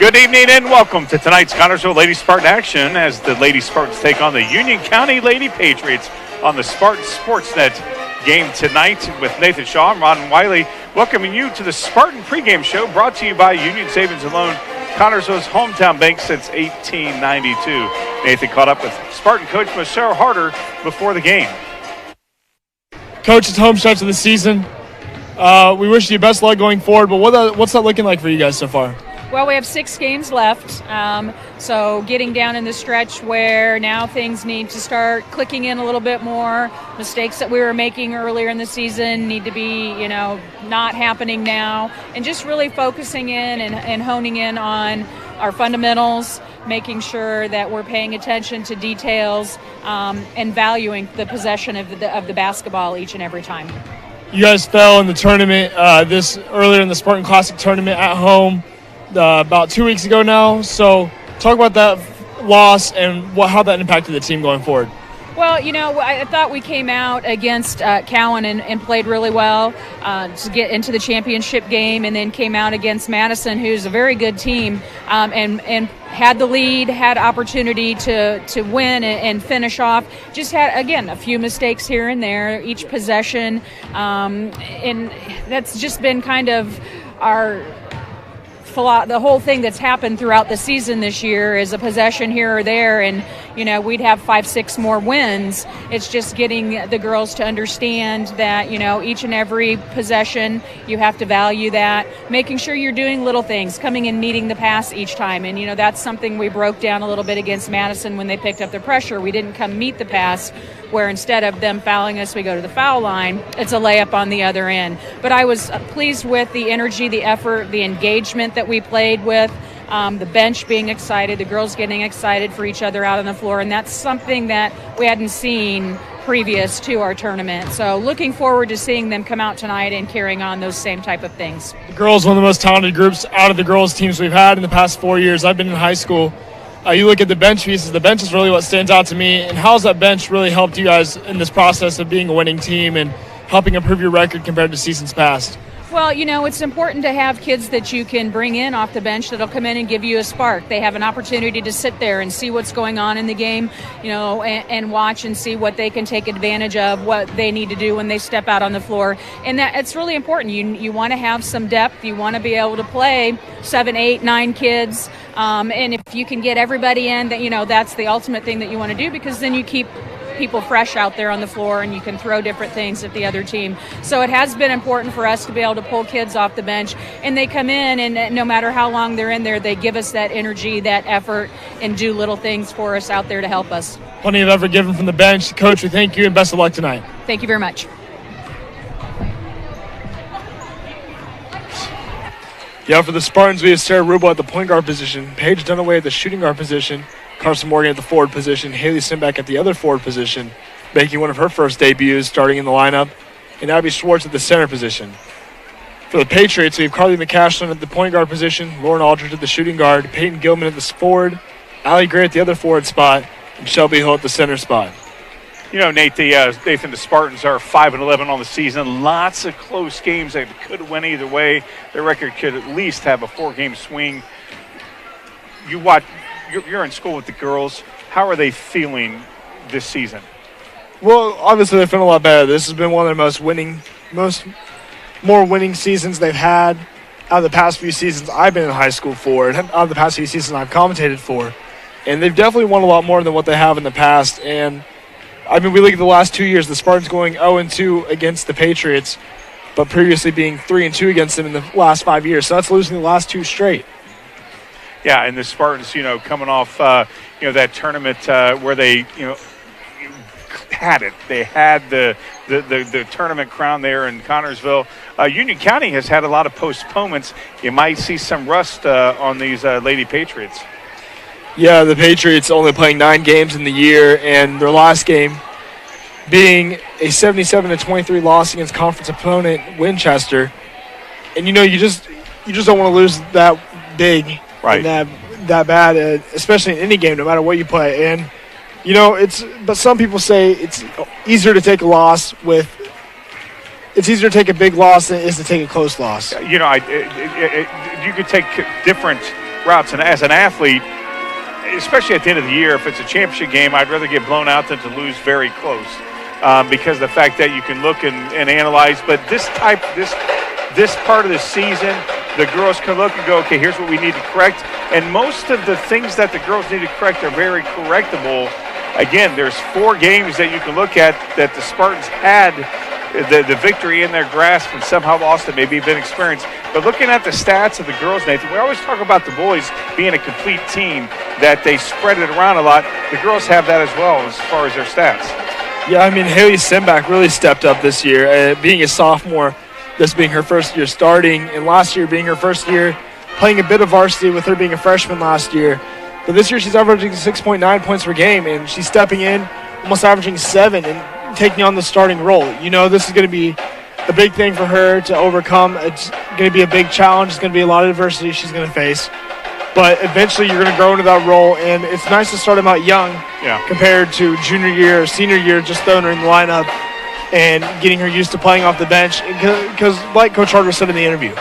Good evening and welcome to tonight's Connersville Lady Spartan action as the Lady Spartans take on the Union County Lady Patriots on the Spartan Sportsnet game tonight with Nathan Shaw and Ron Wiley welcoming you to the Spartan pregame show brought to you by Union Savings and Loan, Connersville's hometown bank since 1892. Nathan caught up with Spartan coach Michelle Harder before the game. Coach, it's home stretch of the season. We wish you best luck going forward, but what's that looking like for you guys so far? Well, we have 6 games left, so getting down in the stretch where now things need to start clicking in a little bit more. Mistakes that we were making earlier in the season need to be, not happening now, and just really focusing in and honing in on our fundamentals, making sure that we're paying attention to details and valuing the possession of the basketball each and every time. You guys fell in the tournament earlier in the Spartan Classic tournament at home. About 2 weeks ago now. So talk about that loss and how that impacted the team going forward. Well, I thought we came out against Cowan and played really well to get into the championship game, and then came out against Madison, who's a very good team, and had the lead, had opportunity to win and finish off. Just had, again, a few mistakes here and there, each possession, and that's just been kind of the whole thing that's happened throughout the season this year is a possession here or there, and we'd have 5-6 more wins. It's just getting the girls to understand that each and every possession you have to value that, making sure you're doing little things, coming and meeting the pass each time, and that's something we broke down a little bit against Madison when they picked up the pressure. We didn't come meet the pass, where instead of them fouling us, we go to the foul line. It's a layup on the other end. But I was pleased with the energy, the effort, the engagement that we played with, the bench being excited, the girls getting excited for each other out on the floor, and that's something that we hadn't seen previous to our tournament. So looking forward to seeing them come out tonight and carrying on those same type of things. The girls, one of the most talented groups out of the girls teams we've had in the past 4 years. I've been in high school. You look at the bench pieces, the bench is really what stands out to me. And how has that bench really helped you guys in this process of being a winning team and helping improve your record compared to seasons past? Well, it's important to have kids that you can bring in off the bench that'll come in and give you a spark. They have an opportunity to sit there and see what's going on in the game, and watch and see what they can take advantage of, what they need to do when they step out on the floor. And that it's really important. You want to have some depth. You want to be able to play 7, 8, 9 kids. And if you can get everybody in, that's the ultimate thing that you want to do, because then you keep people fresh out there on the floor and you can throw different things at the other team. So it has been important for us to be able to pull kids off the bench, and they come in, and no matter how long they're in there, they give us that energy, that effort, and do little things for us out there to help us. Plenty of effort given from the bench. Coach, we thank you and best of luck tonight. Thank you very much. Yeah, for the Spartans, we have Sarah Rubel at the point guard position, Paige Dunaway at the shooting guard position, Carson Morgan at the forward position, Haley Simback at the other forward position, making one of her first debuts starting in the lineup, and Abby Schwartz at the center position. For the Patriots, we have Carly McCashlin at the point guard position, Lauren Aldridge at the shooting guard, Peyton Gilman at the forward, Allie Gray at the other forward spot, and Shelby Hill at the center spot. Nate, the Spartans are 5-11 on the season. Lots of close games that could win either way. Their record could at least have a 4-game swing. You're in school with the girls. How are they feeling this season? Well, obviously they're feeling a lot better. This has been one of their more winning seasons they've had out of the past few seasons I've been in high school for, and out of the past few seasons I've commentated for. And they've definitely won a lot more than what they have in the past. And we look at the last 2 years, the Spartans going 0-2 against the Patriots, but previously being 3-2 against them in the last 5 years. So that's losing the last 2 straight. Yeah, and the Spartans, coming off, that tournament where they, had it. They had the tournament crown there in Connersville. Union County has had a lot of postponements. You might see some rust on these Lady Patriots. Yeah, the Patriots only playing 9 games in the year, and their last game being a 77-23 loss against conference opponent Winchester. And you just don't want to lose that big, right, and that bad, especially in any game, no matter what you play. And but some people say it's easier to take a loss it's easier to take a big loss than it is to take a close loss. You could take different routes. And as an athlete, especially at the end of the year, if it's a championship game, I'd rather get blown out than to lose very close, because of the fact that you can look and analyze. But this part of the season, the girls can look and go, okay, here's what we need to correct. And most of the things that the girls need to correct are very correctable. Again, there's 4 games that you can look at that the Spartans had the victory in their grasp and somehow lost it, maybe been experienced. But looking at the stats of the girls, Nathan, we always talk about the boys being a complete team, that they spread it around a lot. The girls have that as well as far as their stats. Yeah, I mean, Haley Simbach really stepped up this year, being a sophomore, this being her first year starting, and last year being her first year playing a bit of varsity with her being a freshman last year. But this year she's averaging 6.9 points per game, and she's stepping in, almost averaging 7 and taking on the starting role. You know, this is going to be a big thing for her to overcome. It's going to be a big challenge. It's going to be a lot of adversity she's going to face. But eventually you're going to grow into that role, and it's nice to start them out young compared to junior year or senior year, just throwing her in the lineup and getting her used to playing off the bench. Because like Coach Harder said in the interview,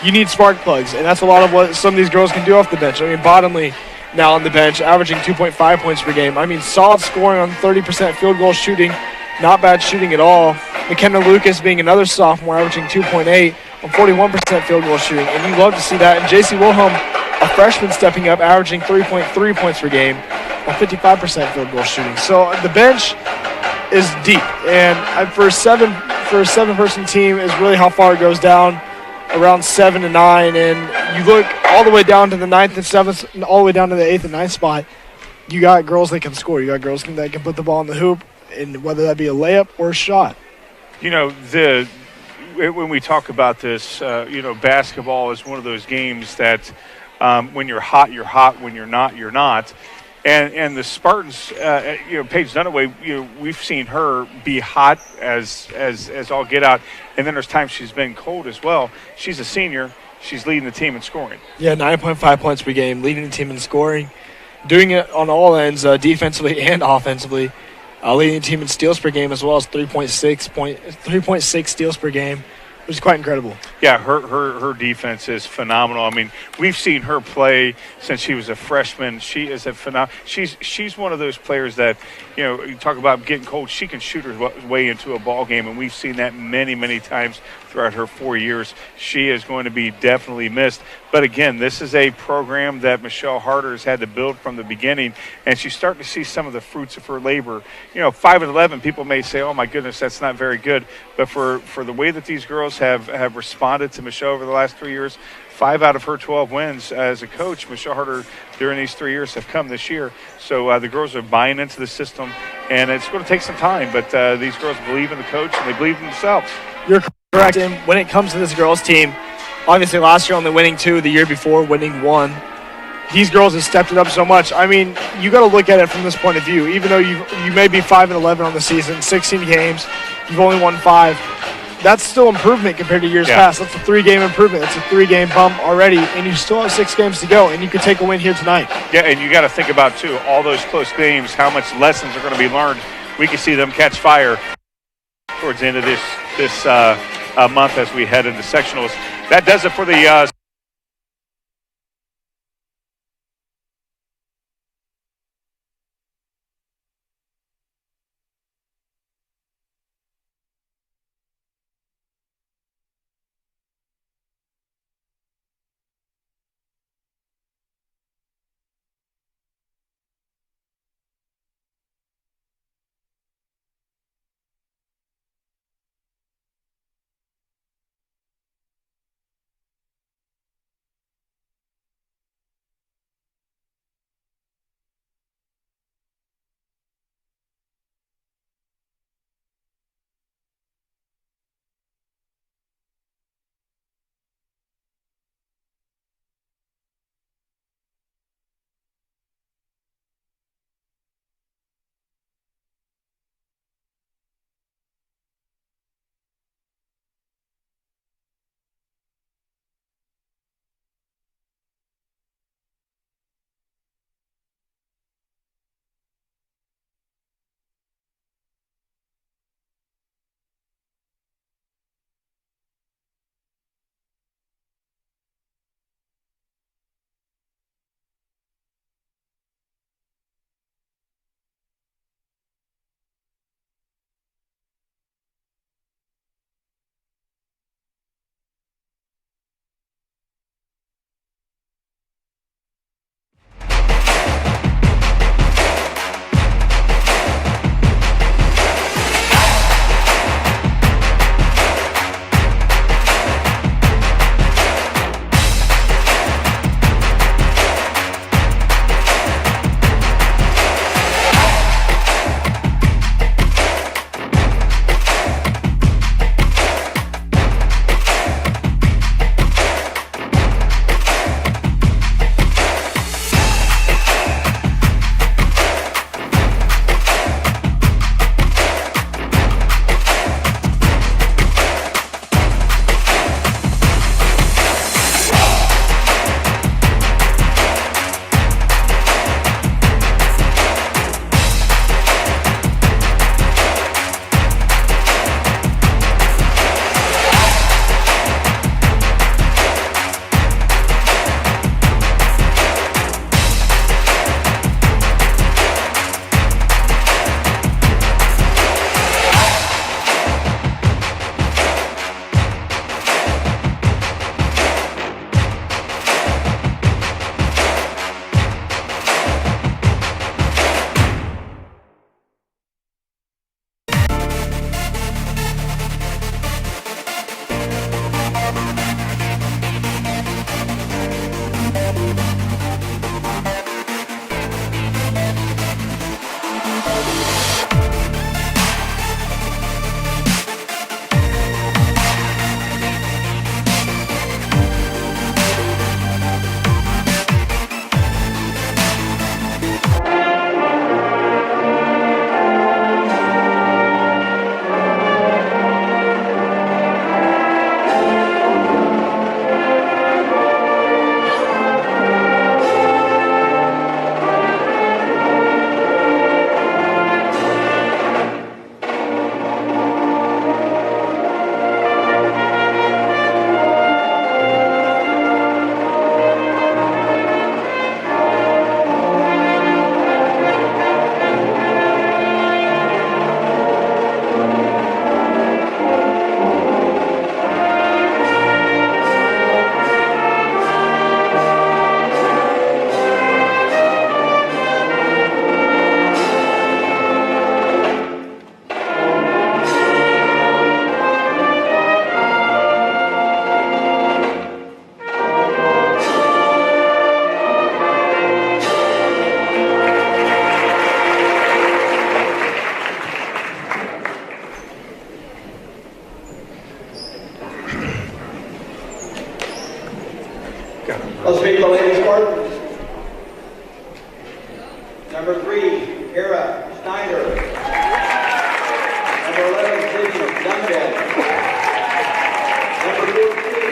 you need spark plugs, and that's a lot of what some of these girls can do off the bench. I mean, Bottomley now on the bench, averaging 2.5 points per game. I mean, solid scoring on 30% field goal shooting, not bad shooting at all. McKenna Lucas being another sophomore, averaging 2.8 on 41% field goal shooting, and you love to see that. And J.C. Wilhelm, a freshman, stepping up, averaging 3.3 points per game on 55% field goal shooting. So the bench is deep, and for a seven-person team is really how far it goes down, around 7 to 9. And you look all the way down to the 9th and 7th, and all the way down to the 8th and 9th spot. You got girls that can score. You got girls that can put the ball in the hoop, and whether that be a layup or a shot. You know, when we talk about this, basketball is one of those games that when you're hot, you're hot. When you're not, you're not. And the Spartans, Paige Dunaway, we've seen her be hot as all get out. And then there's times she's been cold as well. She's a senior. She's leading the team in scoring. Yeah, 9.5 points per game, leading the team in scoring. Doing it on all ends, defensively and offensively. Leading the team in steals per game, as well as 3.6 steals per game, which is quite incredible. Yeah, her defense is phenomenal. I mean, we've seen her play since she was a freshman. She is a phenomenal. She's one of those players that, you talk about getting cold. She can shoot her way into a ball game, and we've seen that many, many times throughout her 4 years. She is going to be definitely missed. But again, this is a program that Michelle Harder has had to build from the beginning, and she's starting to see some of the fruits of her labor. 5-11, people may say, "Oh my goodness, that's not very good." But for the way that these girls have responded to Michelle over the last 3 years, 5 out of her 12 wins as a coach, Michelle Harder, during these 3 years have come this year. So the girls are buying into the system, and it's going to take some time. But these girls believe in the coach, and they believe in themselves. You're correct. And when it comes to this girls' team, obviously last year only winning 2, the year before winning 1. These girls have stepped it up so much. I mean, you got to look at it from this point of view. Even though you may be 5-11 on the season, 16 games, you've only won 5. That's still improvement compared to years past. That's a 3-game improvement. That's a 3-game bump already, and you still have 6 games to go, and you could take a win here tonight. Yeah, and you got to think about, too, all those close games, how much lessons are going to be learned. We can see them catch fire towards the end of this month as we head into sectionals. That does it for the Let's meet the Lady Spartans. Number 3, Kara Snyder. Number 11, Sydney Duncan. Number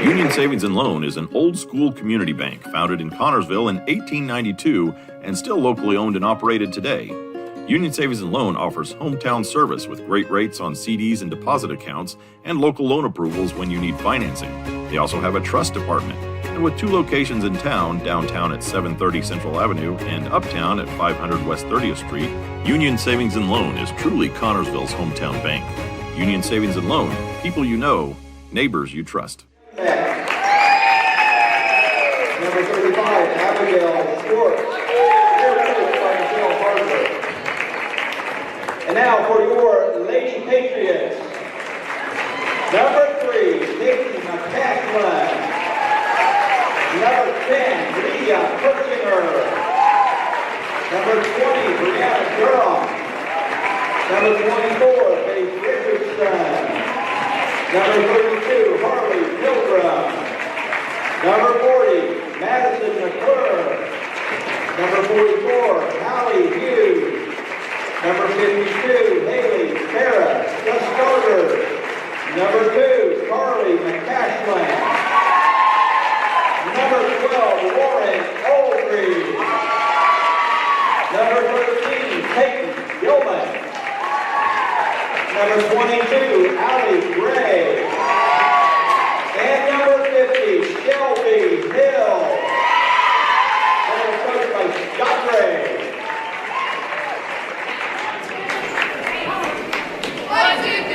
14. Union Savings and Loan is an old-school community bank founded in Connersville in 1892 and still locally owned and operated today. Union Savings and Loan offers hometown service with great rates on CDs and deposit accounts and local loan approvals when you need financing. They also have a trust department. And with 2 locations in town, downtown at 730 Central Avenue and uptown at 500 West 30th Street, Union Savings and Loan is truly Connersville's hometown bank. Union Savings and Loan, people you know, neighbors you trust. Number 35, Abigail Schwartz. And now for your Lady Patriots. Number 3, Nikki McCaslin. Number 10, Leah Persinger. Number 20, Brianna Durham. Number 24, Faith Richardson. Number 32, Harley Pilgrim. Number 40, Madison McClure. Number 44, Hallie Hughes. Number 52, Haley Farah, the starter. Number 2, Carly McCaslin. Number 12, Lauren Oldry. Number 13, Peyton Gilman. Number 22, Allie Gray. And number 50, Shelby Hill. And coached by Scott Gray.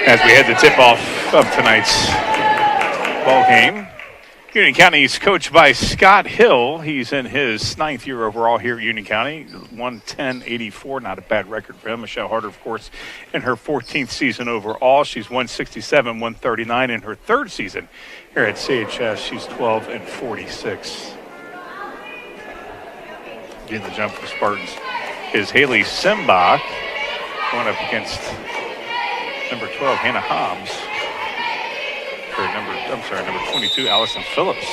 As we head to tip-off of tonight's ball game, Union County is coached by Scott Hill. He's in his 9th year overall here at Union County. 110-84, not a bad record for him. Michelle Harder, of course, in her 14th season overall. She's 167-139 in her 3rd season here at CHS. She's 12-46. Getting the jump for the Spartans is Haley Simbach going up against number 12, Hannah Hobbs. Number 22, Allison Phillips.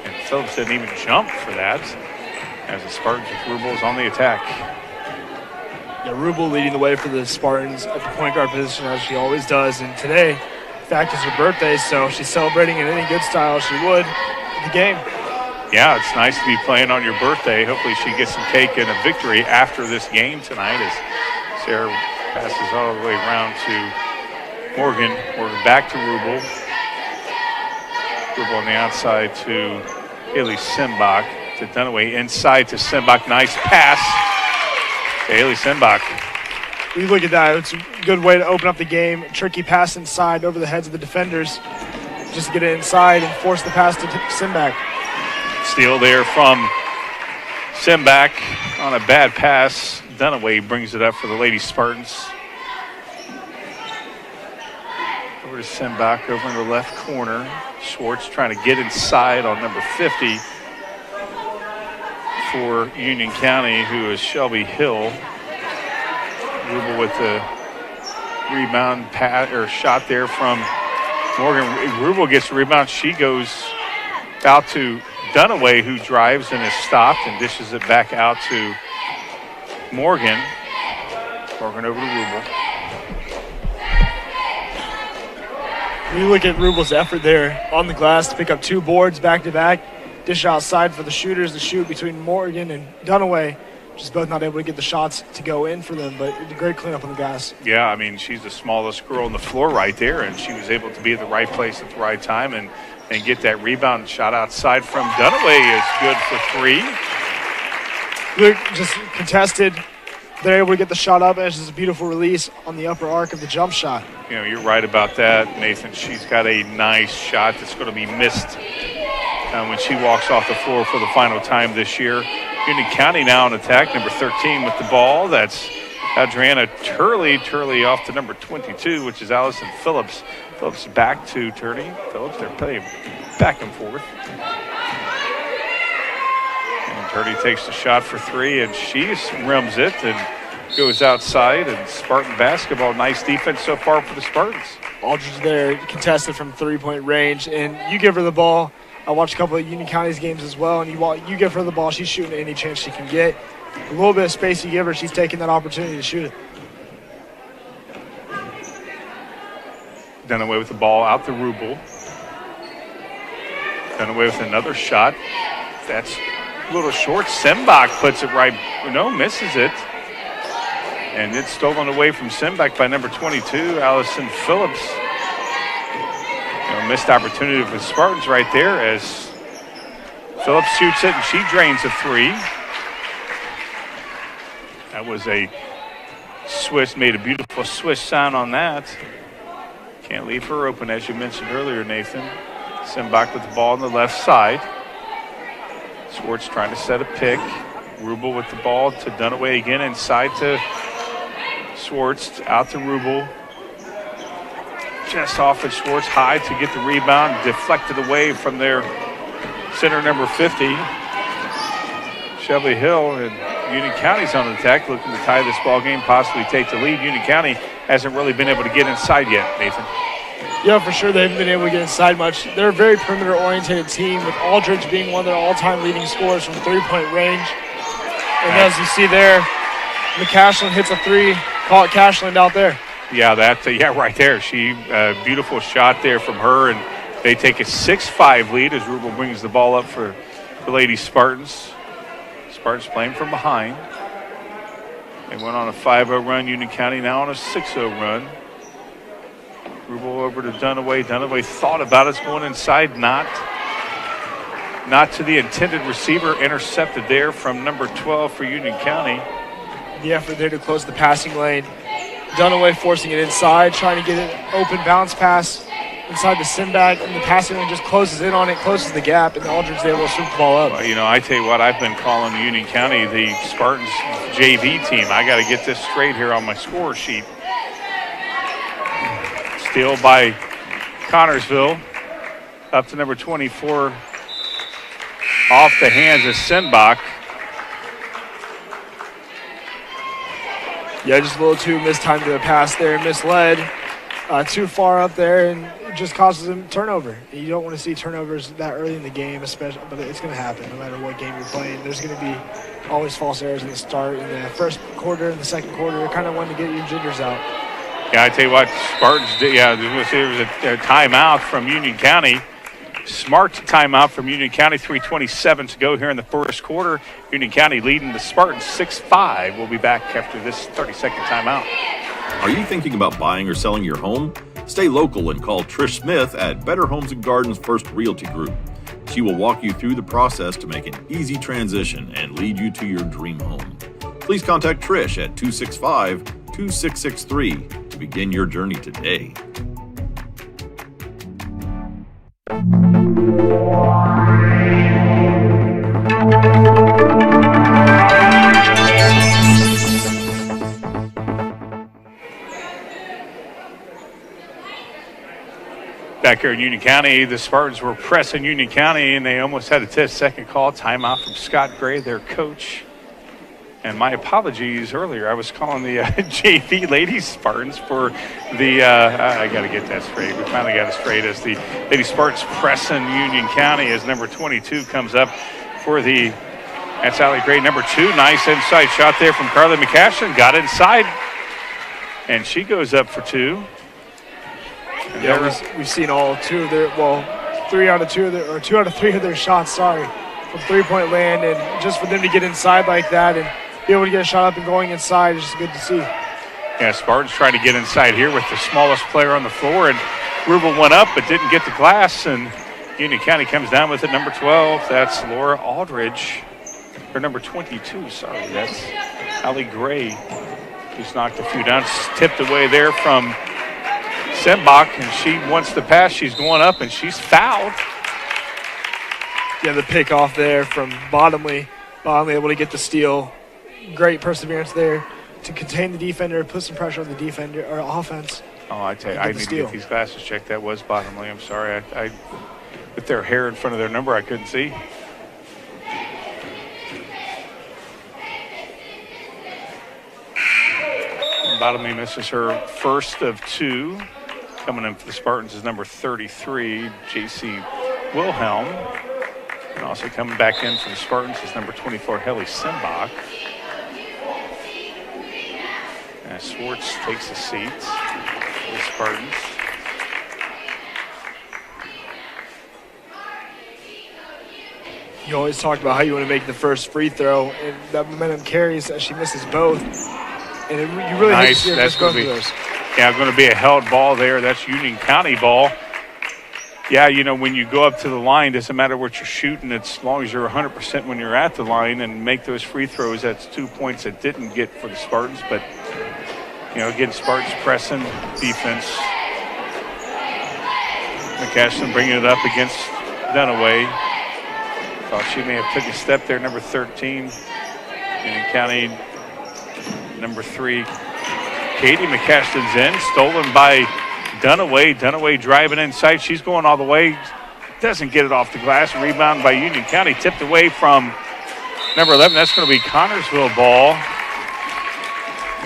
And Phillips didn't even jump for that as the Spartans with Rubel is on the attack. Yeah, Rubel leading the way for the Spartans at the point guard position as she always does. And today, in fact, is her birthday, so she's celebrating in any good style she would in the game. Yeah, it's nice to be playing on your birthday. Hopefully she gets some cake and a victory after this game tonight as Sarah passes all the way around to Morgan. Morgan back to Rubel. Rubel on the outside to Haley Simbach. To Dunaway inside to Simbach. Nice pass to Haley Simbach. You look at that. It's a good way to open up the game. Tricky pass inside over the heads of the defenders. Just get it inside and force the pass to Simbach. Steal there from Simbach on a bad pass. Dunaway brings it up for the Lady Spartans. Over to Simbach over in the left corner. Schwartz trying to get inside on number 50 for Union County, who is Shelby Hill. Rubel with the rebound pass or shot there from Morgan. Rubel gets the rebound. She goes out to Dunaway, who drives and is stopped and dishes it back out to Morgan. Morgan over to Rubel. You look at Rubel's effort there on the glass to pick up 2 boards back-to-back. Dish outside for the shooters to shoot between Morgan and Dunaway. Just both not able to get the shots to go in for them, but a great cleanup on the glass. Yeah, I mean, she's the smallest girl on the floor right there, and she was able to be at the right place at the right time and get that rebound shot outside from Dunaway is good for 3. Luke just contested. They're able to get the shot up, and it's just a beautiful release on the upper arc of the jump shot. You know, you're right about that, Nathan. She's got a nice shot that's going to be missed when she walks off the floor for the final time this year. Union County now on attack, number 13 with the ball. That's Adriana Turley off to number 22, which is Allison Phillips. Phillips back to Turley. Phillips, they're playing back and forth. And Turley takes the shot for 3, and she rims it and goes outside. And Spartan basketball, nice defense so far for the Spartans. Aldridge there contested from 3-point range, and you give her the ball, I watched a couple of Union County's games as well, and you give her the ball, she's shooting any chance she can get. A little bit of space you give her, she's taking that opportunity to shoot it. Dunaway with the ball out to Rubel. Dunaway with another shot. That's a little short. Simbach puts it right, misses it. And it's stolen away from Simbach by number 22, Allison Phillips. Missed opportunity for the Spartans right there as Phillips shoots it and she drains a three. That was a swish, made a beautiful swish sign on that. Can't leave her open, as you mentioned earlier, Nathan. Simbach with the ball on the left side. Schwartz trying to set a pick. Rubel with the ball to Dunaway again, inside to Schwartz, out to Rubel. Just off at Schwartz, high to get the rebound, deflected away from their center number 50. Shelby Hill, and Union County's on the attack, looking to tie this ball game, possibly take the lead. Union County hasn't really been able to get inside yet, Nathan. Yeah, for sure. They haven't been able to get inside much. They're a very perimeter-oriented team, with Aldridge being one of their all-time leading scorers from three-point range. And as you see there, McCashland hits a three. Call it Cashland out there. Yeah, right there. She beautiful shot there from her, and they take a 6-5 lead as Rubel brings the ball up for the Lady Spartans. Spartans playing from behind. They went on a 5-0 run. Union County now on a 6-0 run. Rubel over to Dunaway. Dunaway thought about it, going inside, not to the intended receiver. Intercepted there from number 12 for Union County. The effort there to close the passing lane. Dunaway forcing it inside, trying to get an open bounce pass inside the Simbach, and the passing lane just closes in on it, closes the gap, and Aldridge is able to swoop the ball up. Well, I tell you what, I've been calling Union County the Spartans JV team. I got to get this straight here on my score sheet. Steal by Connersville, up to number 24, off the hands of Simbach. Yeah, just a little too mistimed to the pass there, misled. Too far up there, and it just causes them turnover. You don't want to see turnovers that early in the game, especially, but it's going to happen no matter what game you're playing. There's going to be always false errors in the start, in the first quarter, in the second quarter. You're kind of wanting to get your jitters out. Yeah, I tell you what, Spartans did. Yeah, there was a timeout from Union County. Smart timeout from Union County. 3:27 to go here in the first quarter. Union County leading the Spartans 6-5. We'll be back after this 30-second timeout. Are you thinking about buying or selling your home? Stay local and call Trish Smith at Better Homes and Gardens First Realty Group. She will walk you through the process to make an easy transition and lead you to your dream home. Please contact Trish at 265-2663 to begin your journey today. Back here in Union County, the Spartans were pressing Union County, and they almost had a 10-second call timeout from Scott Gray, their coach. And my apologies earlier. I was calling the JV Ladies Spartans for the I got to get that straight. We finally got it straight as the Lady Spartans pressing Union County as number 22 comes up for the, that's Allie Gray, number 2. Nice inside shot there from Carly McCashton. Got inside, and she goes up for 2. And yeah, we've seen all 2 of their, 2 out of 3 of their shots, from three-point land, and just for them to get inside like that and be able to get a shot up and going inside is just good to see. Yeah, Spartans trying to get inside here with the smallest player on the floor, and Rubel went up but didn't get the glass, and Union County comes down with it. Number 12, that's Laura Aldridge. Or number 22, that's Allie Gray, who's knocked a few down. Tipped away there from Simbach, and she wants the pass. She's going up, and she's fouled. Yeah, the pick off there from Bottomley. Bottomley able to get the steal. Great perseverance there to contain the defender, put some pressure on the defender or offense. Oh, I tell you, I need to get these glasses checked. That was Bottomley. I'm sorry. I with their hair in front of their number, I couldn't see. Bottomley misses her first of 2. Coming in for the Spartans is number 33, J.C. Wilhelm. And also coming back in from Spartans is number 24, Helly Simbach. And Swartz takes a seat for the Spartans. You always talk about how you want to make the first free throw, and that momentum carries as she misses both. And you really hate to see her miss both of those. Yeah, going to be a held ball there. That's Union County ball. Yeah, you know, when you go up to the line, doesn't matter what you're shooting. It's as long as you're 100% when you're at the line and make those free throws. That's 2 points that didn't get for the Spartans. But, you know, again, Spartans pressing defense. McCashin bringing it up against Dunaway. Thought she may have took a step there, number 13. Union County, number 3. Katie McCashin's in, stolen by Dunaway. Dunaway driving inside. She's going all the way. Doesn't get it off the glass. Rebound by Union County. Tipped away from number 11. That's going to be Connersville ball.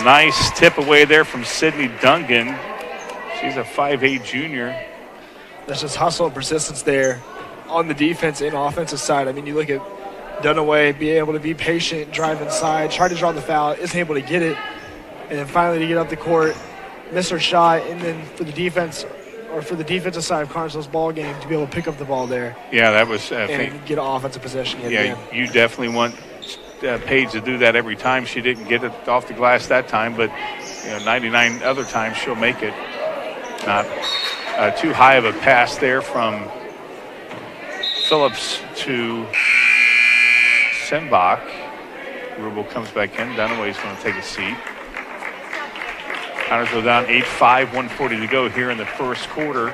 Nice tip away there from Sydney Dungan. She's a 5'8 junior. There's just hustle and persistence there on the defense and offensive side. I mean, you look at Dunaway, be able to be patient, drive inside, try to draw the foul, isn't able to get it. And then finally to get up the court, miss her shot, and then for the defense, or for the defensive side of Connersville's ball game, to be able to pick up the ball there. Yeah, that was and get an offensive possession. Yeah, you definitely want Paige to do that every time. She didn't get it off the glass that time, but 99 other times she'll make it. Not too high of a pass there from Phillips to Simbach. Rubel comes back in. Dunaway's going to take a seat. Connersville down 8-5, 1:40 to go here in the first quarter.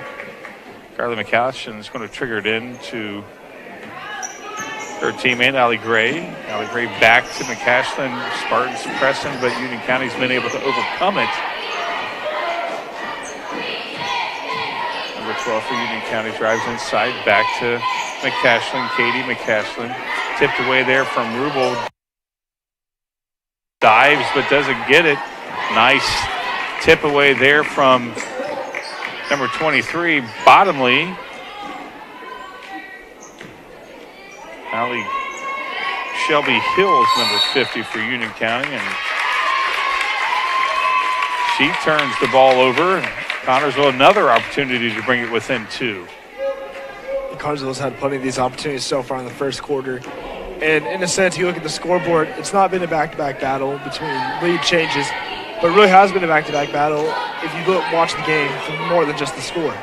Carly McCashin is going to trigger it in to her teammate, Allie Gray. Allie Gray back to McCashin. Spartans pressing, but Union County's been able to overcome it. Number 12 for Union County drives inside, back to McCashin. Katie McCashin tipped away there from Rubel. Dives, but doesn't get it. Nice tip away there from number 23, Bottomley. Allie Shelby Hill is number 50 for Union County, and she turns the ball over. Connersville another opportunity to bring it within 2. Connersville's had plenty of these opportunities so far in the first quarter. And in a sense, you look at the scoreboard, it's not been a back-to-back battle between lead changes, but it really has been a back-to-back battle if you watch the game for more than just the score.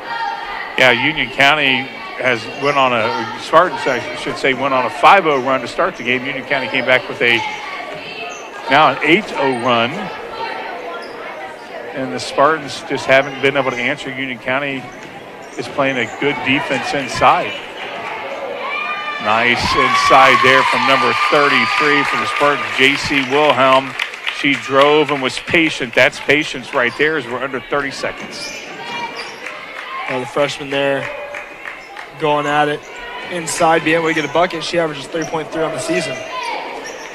Yeah, Union County has went on a, Spartans I should say, went on a 5-0 run to start the game. Union County came back with now an 8-0 run. And the Spartans just haven't been able to answer. Union County is playing a good defense inside. Nice inside there from number 33 for the Spartans, J.C. Wilhelm. She drove and was patient. That's patience right there as we're under 30 seconds. The freshman there going at it inside, being able to get a bucket. She averages 3.3 on the season.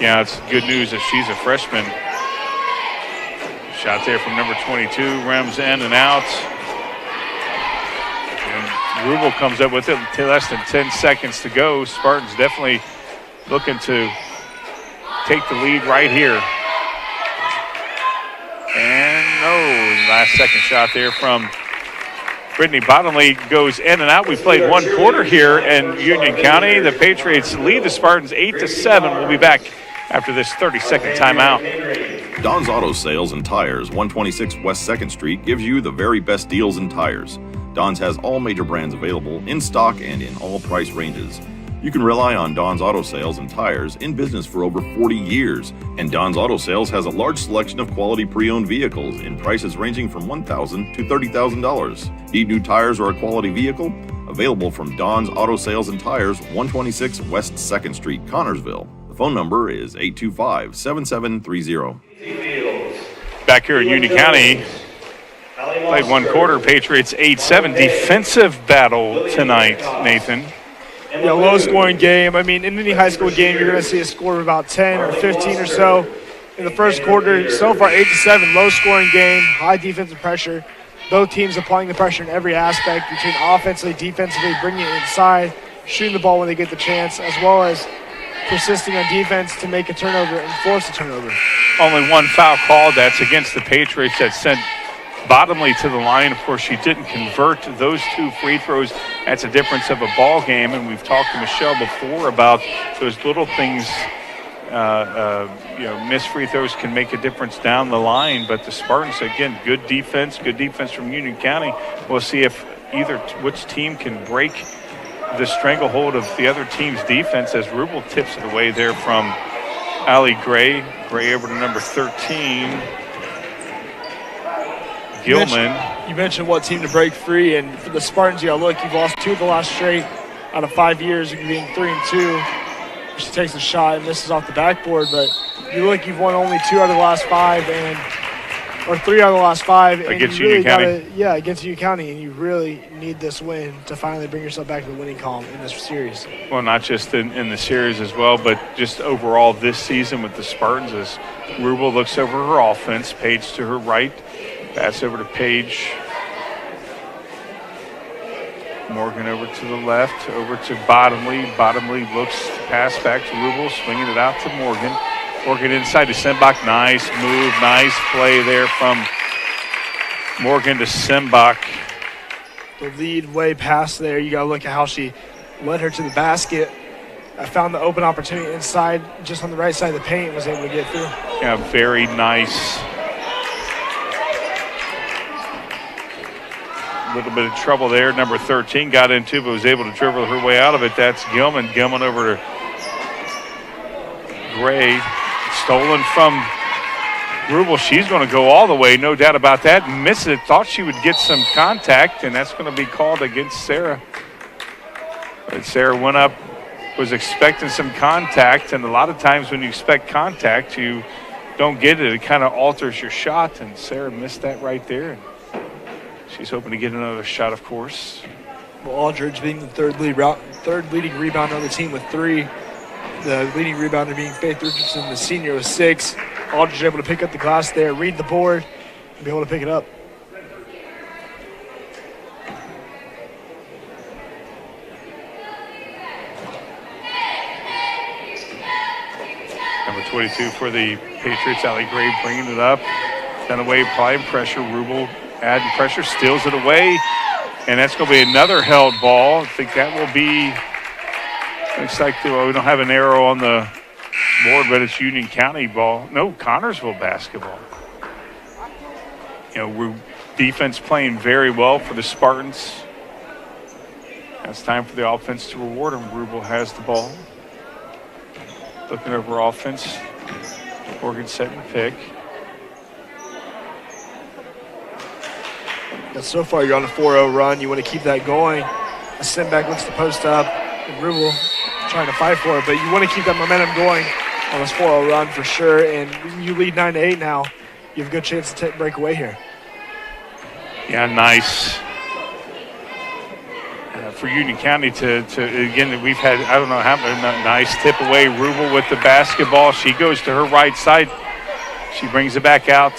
Yeah, it's good news that she's a freshman. Shot there from number 22, rims in and out. And Rubel comes up with it less than 10 seconds to go. Spartans definitely looking to take the lead right here. And no, last second shot there from Brittany Bottomley goes in and out. We played one quarter here in Union County. The Patriots lead the Spartans 8-7. We'll be back after this 30-second timeout. Don's Auto Sales and Tires, 126 West 2nd Street, gives you the very best deals in tires. Don's has all major brands available in stock and in all price ranges. You can rely on Don's Auto Sales and Tires, in business for over 40 years. And Don's Auto Sales has a large selection of quality pre-owned vehicles in prices ranging from $1,000 to $30,000. Need new tires or a quality vehicle? Available from Don's Auto Sales and Tires, 126 West 2nd Street, Connersville. The phone number is 825-7730. Back here in Union County, played one quarter, Patriots 8-7. Defensive battle tonight, Nathan. Yeah, low-scoring game. I mean, in any high school game, you're going to see a score of about 10 or 15 or so in the first quarter. So far, 8-7, low-scoring game, high defensive pressure. Both teams applying the pressure in every aspect, between offensively, defensively, bringing it inside, shooting the ball when they get the chance, as well as persisting on defense to make a turnover and force a turnover. Only one foul called. That's against the Patriots that sent Bottomley to the line. Of course, she didn't convert those 2 free throws. That's a difference of a ball game, and we've talked to Michelle before about those little things. Missed free throws can make a difference down the line, but the Spartans, again, good defense from Union County. We'll see if which team can break the stranglehold of the other team's defense as Rubel tips it away there from Allie Gray. Gray over to number 13. Gilman. You mentioned what team to break free, and for the Spartans, you've lost 2 of the last straight out of 5 years, being 3-2. She takes a shot and misses off the backboard, but you've won only 2 out of the last 5, or 3 out of the last 5. Against Union County. Against Union County, and you really need this win to finally bring yourself back to the winning column in this series. Well, not just in the series as well, but just overall this season with the Spartans as Rubel looks over her offense, Paige to her right. Pass over to Paige. Morgan over to the left, over to Bottomley. Bottomley looks to pass back to Rubel, swinging it out to Morgan. Morgan inside to Simbach. Nice move, nice play there from Morgan to Simbach. The lead way past there. You got to look at how she led her to the basket. I found the open opportunity inside, just on the right side of the paint, and was able to get through. Yeah, very nice. A little bit of trouble there. Number 13 got into, but was able to dribble her way out of it. That's Gilman. Gilman over to Gray. Stolen from Rubel. She's going to go all the way, no doubt about that. Missed it. Thought she would get some contact, and that's going to be called against Sarah. But Sarah went up, was expecting some contact, and a lot of times when you expect contact, you don't get it. It kind of alters your shot, and Sarah missed that right there. She's hoping to get another shot, of course. Well, Aldridge being the third leading rebounder on the team with 3. The leading rebounder being Faith Richardson, the senior, with 6. Aldridge able to pick up the glass there, read the board, and be able to pick it up. Number 22 for the Patriots, Allie Gray bringing it up. Then away, applying pressure. Rubel adding pressure, steals it away. And that's going to be another held ball. I think that will be, looks like we don't have an arrow on the board, but it's Union County ball. No, Connersville basketball. Defense playing very well for the Spartans. Now it's time for the offense to reward them. Rubel has the ball. Looking over offense. Morgan setting pick. So far, you're on a 4-0 run. You want to keep that going. Simbach looks to post up, and Rubel trying to fight for it, but you want to keep that momentum going on this 4-0 run for sure. And you lead 9-8 now. You have a good chance to break away here. Yeah, nice. For Union County to again, we've had, I don't know how many, nice tip away. Rubel with the basketball. She goes to her right side. She brings it back out.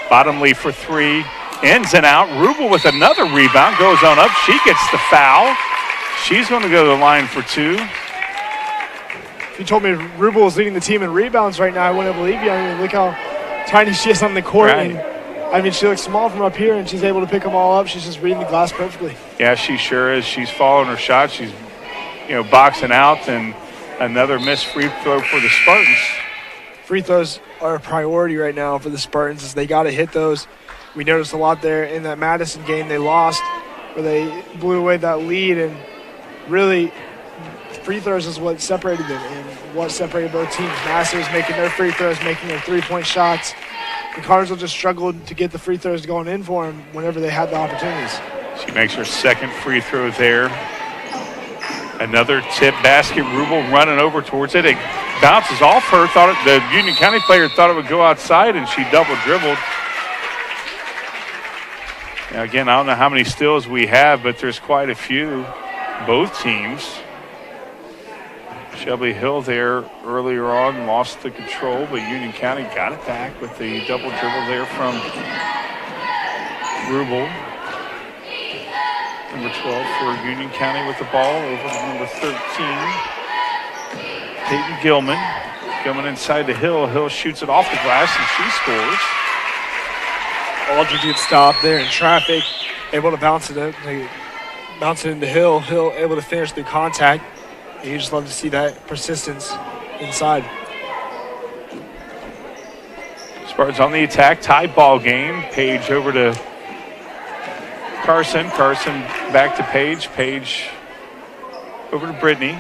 Bottomley for 3. Ins and out. Rubel with another rebound. Goes on up. She gets the foul. She's going to go to the line for 2. If you told me Rubel was leading the team in rebounds right now, I wouldn't believe you. I mean, look how tiny she is on the court. Right. And, she looks small from up here, and she's able to pick them all up. She's just reading the glass perfectly. Yeah, she sure is. She's following her shot. She's, boxing out, and another missed free throw for the Spartans. Free throws are a priority right now for the Spartans, as they got to hit those. We noticed a lot there in that Madison game they lost, where they blew away that lead, and really free throws is what separated them and what separated both teams. Masters making their free throws, making their three-point shots. The Connersville just struggled to get the free throws going in for them whenever they had the opportunities. She makes her second free throw there. Another tip basket. Rubel running over towards it. It bounces off her. The Union County player thought it would go outside, and she double dribbled. Now, again, I don't know how many steals we have, but there's quite a few, both teams. Shelby Hill there earlier on lost the control, but Union County got it back with the double dribble there from Rubel. number 12 for Union County with the ball over to number 13. Peyton Gilman. Gilman inside to Hill. Hill shoots it off the glass and she scores. Aldridge gets stopped there in traffic, able to bounce it into Hill. Hill able to finish through contact. And you just love to see that persistence inside. Spartans on the attack, tie ball game. Page over to Carson. Carson back to Page. Page over to Brittany.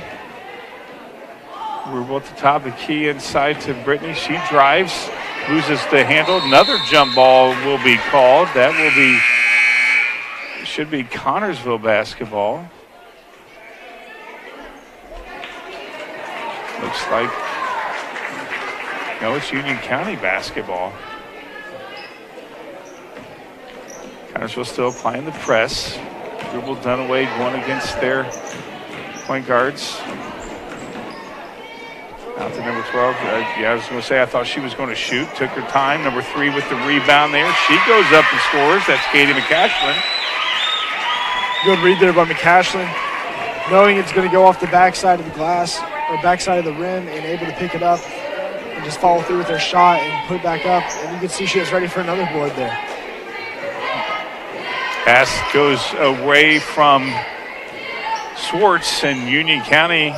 We're at the top of the key inside to Brittany. She drives, loses the handle. Another jump ball will be called. That will be, should be Connersville basketball. Looks like, no, it's Union County basketball. Connersville still applying the press. Dribble Dunaway going against their point guards. Out to number 12. I was going to say I thought she was going to shoot. Took her time. Number 3 with the rebound there. She goes up and scores. That's Katie McCashlin. Good read there by McCashlin. Knowing it's going to go off the backside of the glass or backside of the rim and able to pick it up and just follow through with her shot and put it back up. And you can see she was ready for another board there. Pass goes away from Swartz, and Union County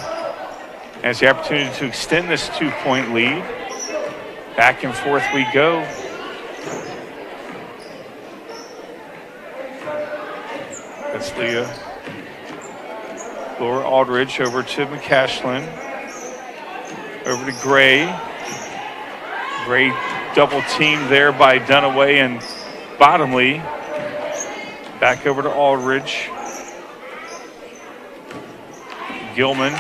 has the opportunity to extend this 2-point lead. Back and forth we go. That's Leah. Laura Aldridge over to McCashlin. Over to Gray. Gray double teamed there by Dunaway and Bottomley. Back over to Aldridge. Gilman.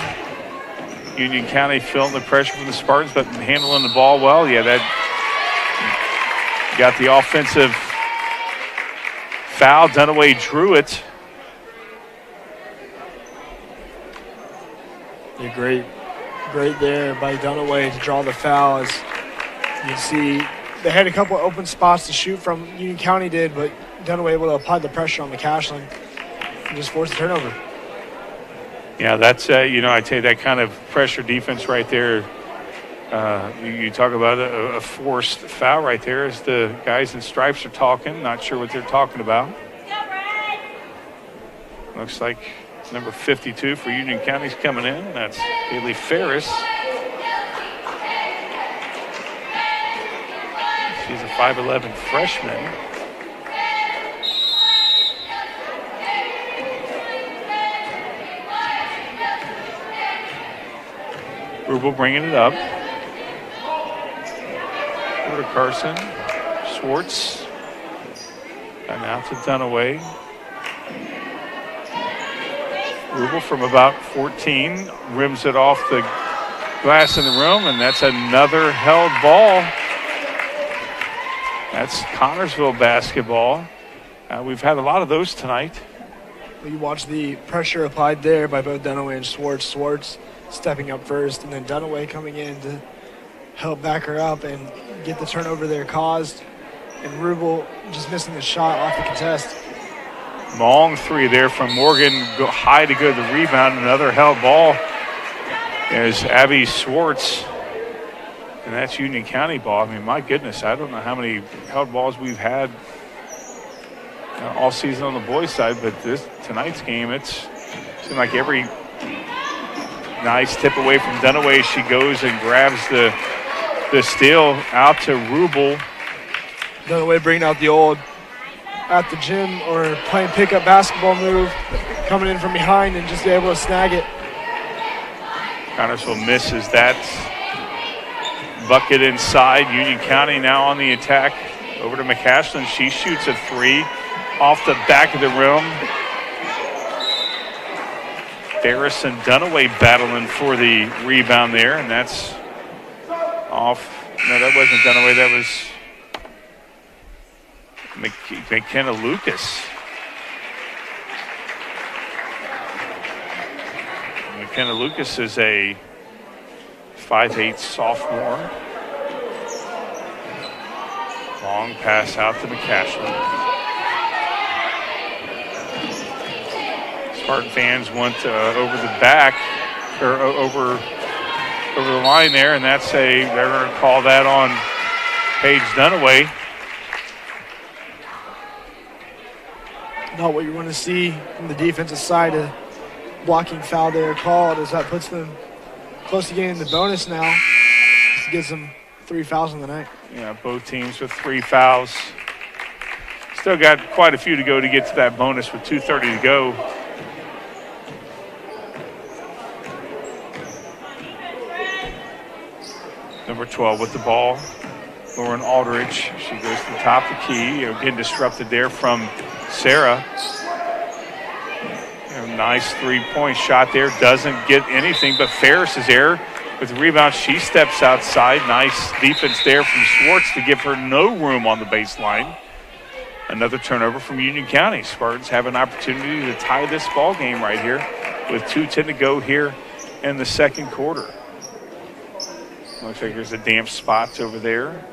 Union County feeling the pressure from the Spartans, but handling the ball well. Yeah, that got the offensive foul. Dunaway drew it. Yeah, great there by Dunaway to draw the foul. As you can see, they had a couple of open spots to shoot from. Union County did, but Dunaway able to apply the pressure on McCashlin and just force the turnover. Yeah, that's, I tell you, that kind of pressure defense right there. You talk about a forced foul right there as the guys in stripes are talking. Not sure what they're talking about. Looks like number 52 for Union County's coming in. That's Haley Ferris. She's a 5'11" freshman. Rubel bringing it up. Over to Carson. Swartz. And now to Dunaway. Rubel from about 14 rims it off the glass in the room, and that's another held ball. That's Connersville basketball. We've had a lot of those tonight. You watch the pressure applied there by both Dunaway and Swartz. Swartz stepping up first, and then Dunaway coming in to help back her up and get the turnover there caused. And Rubel just missing the shot off the contest. Long three there from Morgan. Go high to go to the rebound. Another held ball. There's Abby Swartz. And that's Union County ball. I mean, my goodness, I don't know how many held balls we've had all season on the boys' side, but tonight's game, it seemed like every nice tip away from Dunaway, she goes and grabs the steal out to Rubel. Dunaway bringing out the old at the gym or playing pickup basketball move, coming in from behind and just be able to snag it. Connersville misses that bucket inside. Union County now on the attack. Over to McCashlin. She shoots a 3 off the back of the rim. Ferris and Dunaway battling for the rebound there, and that's off. No, that wasn't Dunaway. That was McKenna Lucas. McKenna Lucas is a 5'8" sophomore. Long pass out to McCashlin. Spartan fans went over the back, or over the line there, and they're going to call that on Paige Dunaway. Not what you want to see from the defensive side. A blocking foul there called, as that puts them close to getting the bonus now. This gives them 3 fouls on the night. Yeah, both teams with 3 fouls. Still got quite a few to go to get to that bonus with 2:30 to go. Number 12 with the ball, Lauren Aldridge. She goes to the top of the key. Getting disrupted there from Sarah. Nice three-point shot there. Doesn't get anything, but Ferris is there with the rebound. She steps outside. Nice defense there from Schwartz to give her no room on the baseline. Another turnover from Union County. Spartans have an opportunity to tie this ball game right here with 2:10 to go here in the second quarter. Looks like there's a damp spot over there.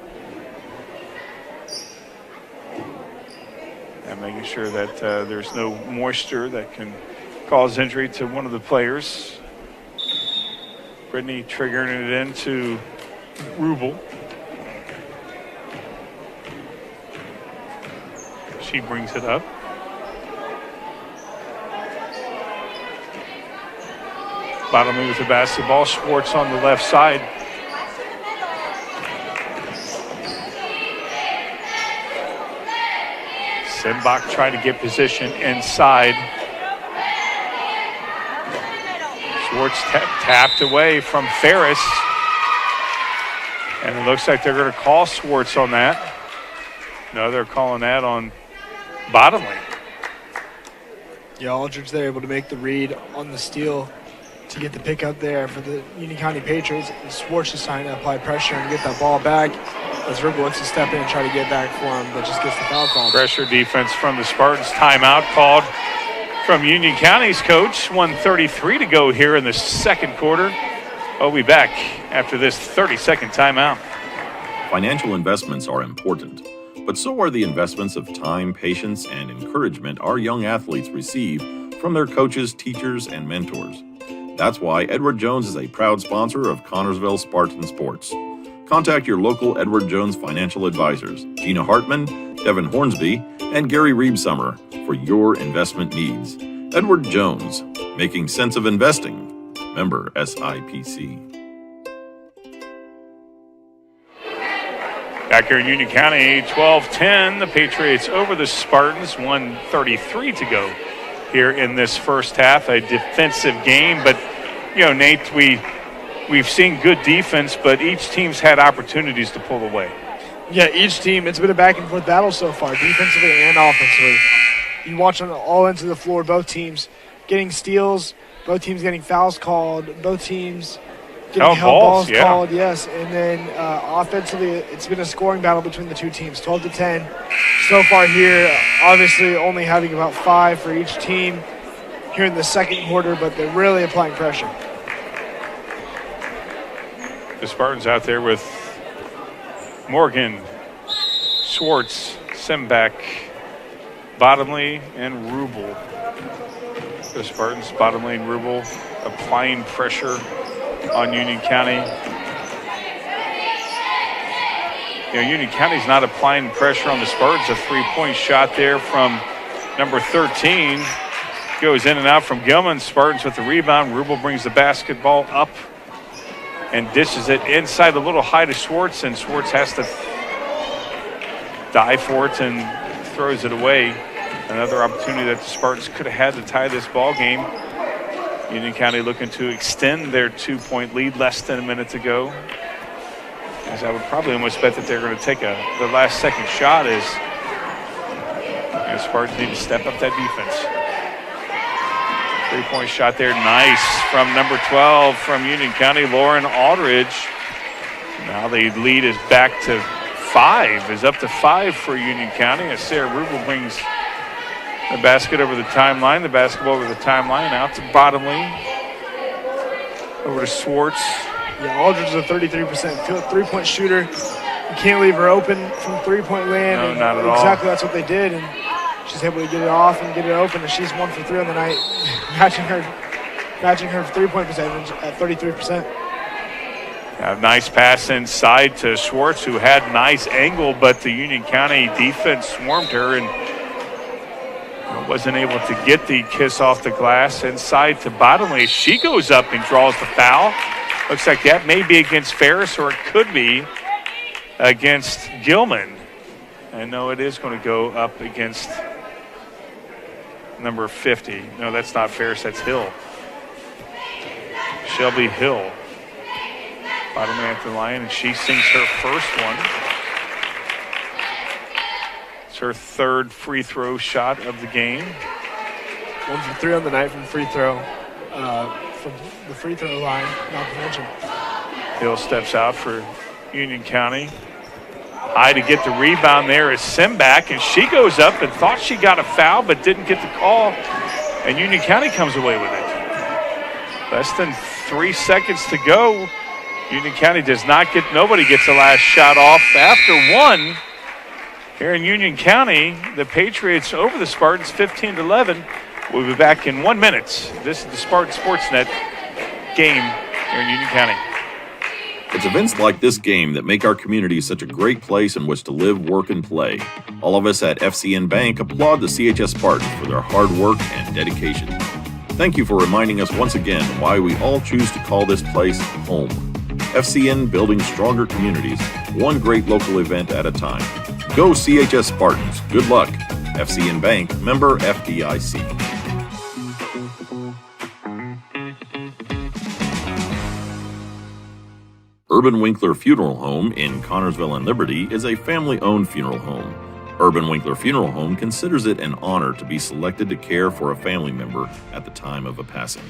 And making sure that there's no moisture that can cause injury to one of the players. Brittany triggering it into Rubel. She brings it up. Bottomley with the basketball. Schwartz on the left side. Simbach trying to get position inside. Schwartz tapped away from Ferris. And it looks like they're going to call Schwartz on that. No, they're calling that on Bottomley. Yeah, Aldridge there able to make the read on the steal to get the pick up there for the Union County Patriots. And Schwartz is trying to apply pressure and get that ball back as Ripple looks to step in and try to get back for him, but just gets the foul call. Pressure defense from the Spartans. Timeout called from Union County's coach. 1:33 to go here in the second quarter. We'll be back after this 30-second timeout. Financial investments are important, but so are the investments of time, patience, and encouragement our young athletes receive from their coaches, teachers, and mentors. That's why Edward Jones is a proud sponsor of Connersville Spartan Sports. Contact your local Edward Jones financial advisors, Gina Hartman, Devin Hornsby, and Gary Reebsummer for your investment needs. Edward Jones, making sense of investing. Member SIPC. Back here in Union County, 12-10. The Patriots over the Spartans. 1:33 to go here in this first half. A defensive game, but Nate, we've seen good defense, but each team's had opportunities to pull away. Yeah, each team, it's been a back and forth battle so far, defensively and offensively. You watch on all ends of the floor, both teams getting steals, both teams getting fouls called, both teams getting held balls called, yes. And then offensively, it's been a scoring battle between the two teams, 12-10. So far here, obviously only having about 5 for each team here in the second quarter, but they're really applying pressure. The Spartans out there with Morgan, Schwartz, Simbach, Bottomley, and Rubel. The Spartans, Bottomley, and Rubel applying pressure on Union County. Union County's not applying pressure on the Spartans. A three-point shot there from number 13. Goes in and out from Gilman. Spartans with the rebound. Rubel brings the basketball up and dishes it inside a little high to Schwartz, and Schwartz has to dive for it and throws it away. Another opportunity that the Spartans could have had to tie this ball game. Union County looking to extend their 2-point lead, less than a minute to go. As I would probably almost bet that they're going to take the last second shot as Spartans need to step up that defense. Three-point shot there, nice from number 12 from Union County, Lauren Aldridge. Now the lead is back to 5, is up to 5 for Union County as Sarah Rubel brings the basket over the timeline, the basketball over the timeline, out to Bottomley, over to Schwartz. Yeah, Aldridge is a 33% three-point shooter. You can't leave her open from three-point land. No, not at all. Exactly, that's what they did, and she's able to get it off and get it open, and she's 1 for 3 on the night, matching her 3-point percentage at 33%. A nice pass inside to Schwartz, who had nice angle, but the Union County defense swarmed her and wasn't able to get the kiss off the glass. Inside to Bottomley. She goes up and draws the foul. Looks like that may be against Ferris, or it could be against Gilman. And no, it is going to go up against number 50. No, that's not Ferris, that's Hill. Shelby Hill. Bottomley at the line, and she sinks her first one. It's her third free throw shot of the game. 1 for 3 on the night from free throw. From the free throw line, not to mention. Hill steps out for Union County. High to get the rebound there is Simback, and she goes up and thought she got a foul but didn't get the call, and Union County comes away with it. Less than 3 seconds to go. Union County nobody gets the last shot off after one. Here in Union County, the Patriots over the Spartans 15-11. We'll be back in 1 minute. This is the Spartan Sportsnet game here in Union County. It's events like this game that make our community such a great place in which to live, work, and play. All of us at FCN Bank applaud the CHS Spartans for their hard work and dedication. Thank you for reminding us once again why we all choose to call this place home. FCN, building stronger communities, one great local event at a time. Go CHS Spartans. Good luck. FCN Bank, member FDIC. Urban Winkler Funeral Home in Connersville and Liberty is a family-owned funeral home. Urban Winkler Funeral Home considers it an honor to be selected to care for a family member at the time of a passing.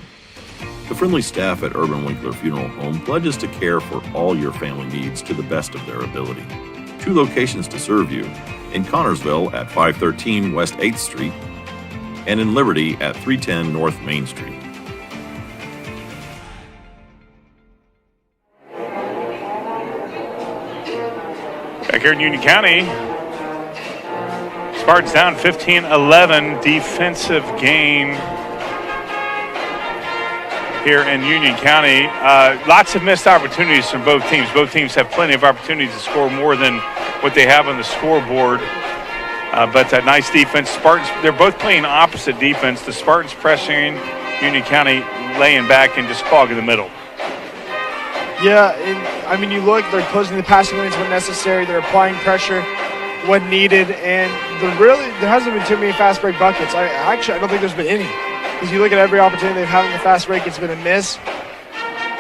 The friendly staff at Urban Winkler Funeral Home pledges to care for all your family needs to the best of their ability. 2 locations to serve you, in Connersville at 513 West 8th Street and in Liberty at 310 North Main Street. Back here in Union County, Spartans down 15-11, defensive game here in Union County. Lots of missed opportunities from both teams. Both teams have plenty of opportunities to score more than what they have on the scoreboard. But that nice defense. Spartans, they're both playing opposite defense. The Spartans pressing, Union County laying back and just clogging the middle. Yeah, and you look, they're closing the passing lanes when necessary. They're applying pressure when needed, and there hasn't been too many fast break buckets. I don't think there's been any. Because you look at every opportunity they've had on the fast break, it's been a miss,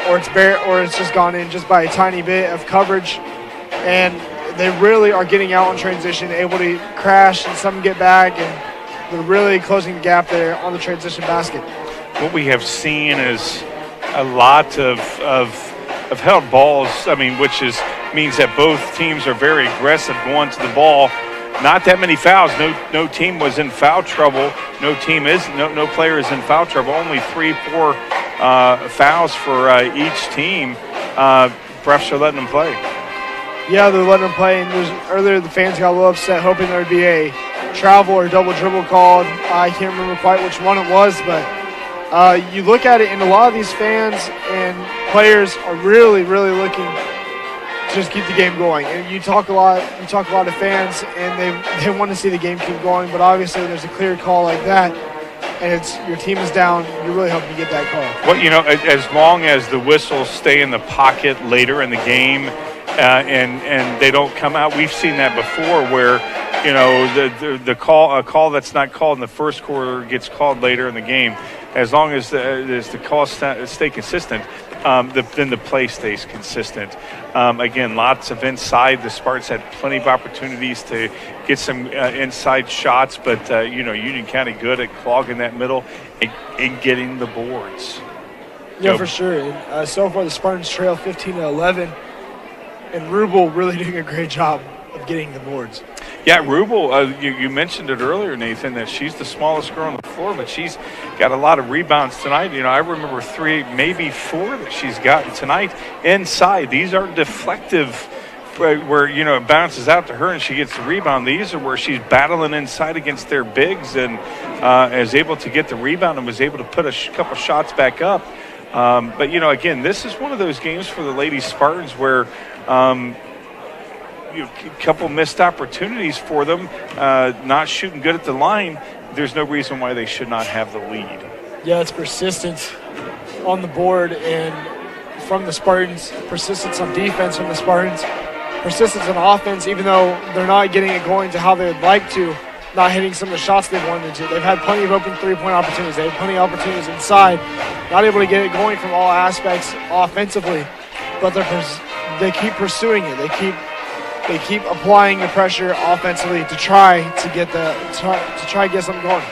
or it's just gone in just by a tiny bit of coverage, and they really are getting out on transition, able to crash and some get back, and they're really closing the gap there on the transition basket. What we have seen is a lot of held balls, which means that both teams are very aggressive going to the ball. Not that many fouls. No team was in foul trouble. No player is in foul trouble. Only 3-4 fouls for each team. Refs are letting them play. Yeah, they're letting them play. And earlier the fans got a little upset, hoping there would be a travel or double dribble called. I can't remember quite which one it was, but you look at it, and a lot of these fans and players are really, really looking to just keep the game going. And you talk a lot to fans, and they want to see the game keep going. But obviously, there's a clear call like that, and your team is down. You're really hoping to get that call. Well, as long as the whistles stay in the pocket later in the game, and they don't come out. We've seen that before, where a call that's not called in the first quarter gets called later in the game. As long as the calls stay consistent, then the play stays consistent. Again, lots of inside. The Spartans had plenty of opportunities to get some inside shots, but Union County good at clogging that middle and getting the boards. Yeah, for sure. And, so far, the Spartans trail 15-11, and Rubel really doing a great job of getting the boards. Yeah, Rubel, you mentioned it earlier, Nathan, that she's the smallest girl on the floor, but she's got a lot of rebounds tonight. I remember 3, maybe 4 that she's gotten tonight inside. These are deflective where it bounces out to her and she gets the rebound. These are where she's battling inside against their bigs and is able to get the rebound and was able to put a couple shots back up. But again, this is one of those games for the Lady Spartans where a couple missed opportunities for them, not shooting good at the line. There's no reason why they should not have the lead. Yeah, it's persistence on the board and from the Spartans, persistence on defense from the Spartans, persistence on offense, even though they're not getting it going to how they would like to, not hitting some of the shots they've wanted to. They've had plenty of open three-point opportunities. They have plenty of opportunities inside, not able to get it going from all aspects offensively, but they keep pursuing it. They keep applying the pressure offensively to try to get something going.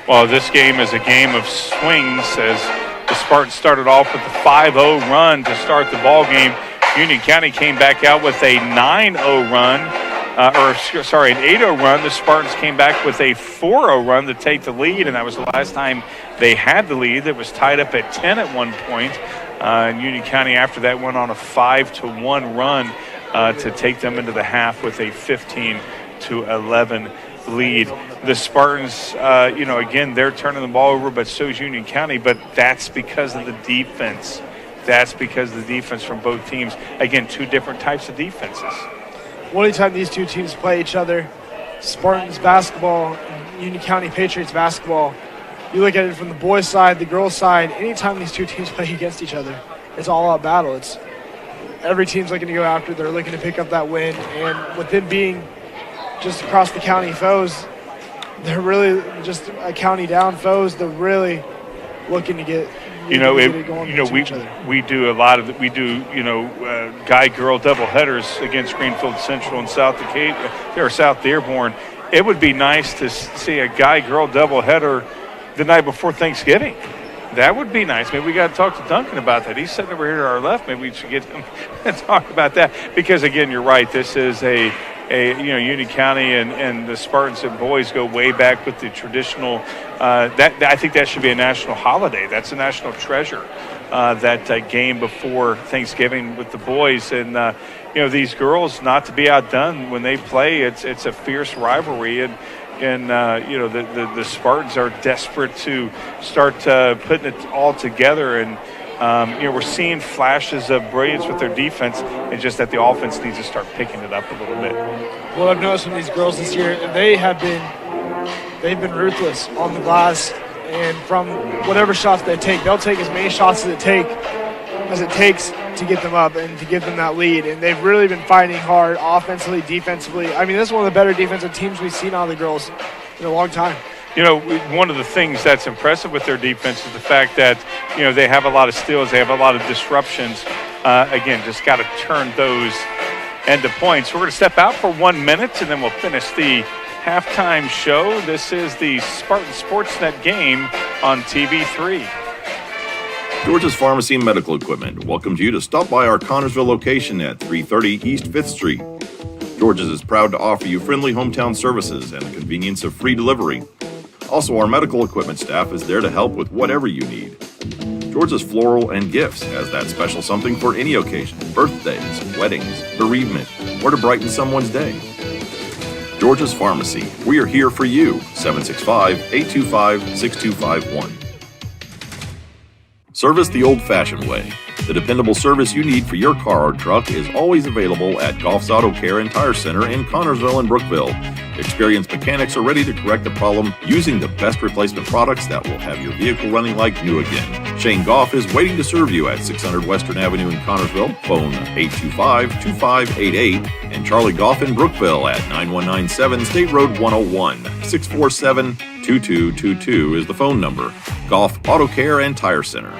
Well, this game is a game of swings as the Spartans started off with a 5-0 run to start the ball game. Union County came back out with a 9-0 run, an 8-0 run. The Spartans came back with a 4-0 run to take the lead, and that was the last time they had the lead. It was tied up at 10 at one point. And Union County after that went on a 5-1 run to take them into the half with a 15-11 lead. The Spartans, again, they're turning the ball over, but so is Union County, but that's because of the defense. That's because of the defense from both teams. Again, two different types of defenses. Well, anytime these two teams play each other, Spartans basketball, Union County Patriots basketball, you look at it from the boys' side, the girls' side, anytime these two teams play against each other, it's all out battle. It's every team's looking to go after. They're looking to pick up that win. And with them being just across the county foes, they're really just a county down foes. They're really looking to get we do a lot of guy-girl doubleheaders against Greenfield Central and South Dearborn. It would be nice to see a guy-girl doubleheader the night before Thanksgiving. That would be nice. Maybe we got to talk to Duncan about that. He's sitting over here to our left. Maybe we should get him and talk about that because, again, you're right. This is Union County and the Spartans and boys go way back with the traditional. I think that should be a national holiday. That's a national treasure. That game before Thanksgiving with the boys and these girls not to be outdone when they play. It's a fierce rivalry and the Spartans are desperate to start putting it all together and. We're seeing flashes of brilliance with their defense, and just that the offense needs to start picking it up a little bit. Well, I've noticed from these girls this year, they've been ruthless on the glass, and from whatever shots they take, they'll take as many shots as it takes to get them up and to give them that lead. And they've really been fighting hard offensively, defensively. I mean, this is one of the better defensive teams we've seen out of the girls in a long time. One of the things that's impressive with their defense is the fact that, they have a lot of steals. They have a lot of disruptions. Again, just got to turn those into points. We're going to step out for 1 minute, and then we'll finish the halftime show. This is the Spartan Sportsnet game on TV3. George's Pharmacy and Medical Equipment welcomes you to stop by our Connersville location at 330 East 5th Street. George's is proud to offer you friendly hometown services and the convenience of free delivery. Also, our medical equipment staff is there to help with whatever you need. George's Floral and Gifts has that special something for any occasion, birthdays, weddings, bereavement, or to brighten someone's day. George's Pharmacy, we are here for you, 765-825-6251. Service the old-fashioned way. The dependable service you need for your car or truck is always available at Goff's Auto Care and Tire Center in Connersville and Brookville. Experienced mechanics are ready to correct the problem using the best replacement products that will have your vehicle running like new again. Shane Goff is waiting to serve you at 600 Western Avenue in Connersville. Phone 825-2588 and Charlie Goff in Brookville at 9197 State Road 101. 647-2222 is the phone number. Goff Auto Care and Tire Center.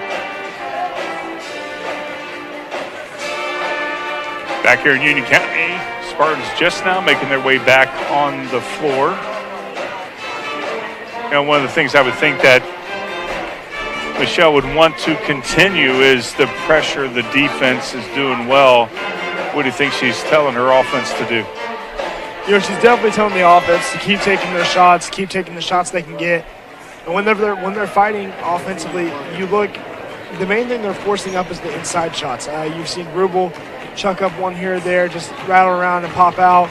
Back here in Union County, Spartans just now making their way back on the floor. One of the things I would think that Michelle would want to continue is the pressure the defense is doing well. What do you think she's telling her offense to do? She's definitely telling the offense to keep taking their shots, keep taking the shots they can get. And when they're fighting offensively, you look, the main thing they're forcing up is the inside shots. You've seen Rubel chuck up one here or there, just rattle around and pop out.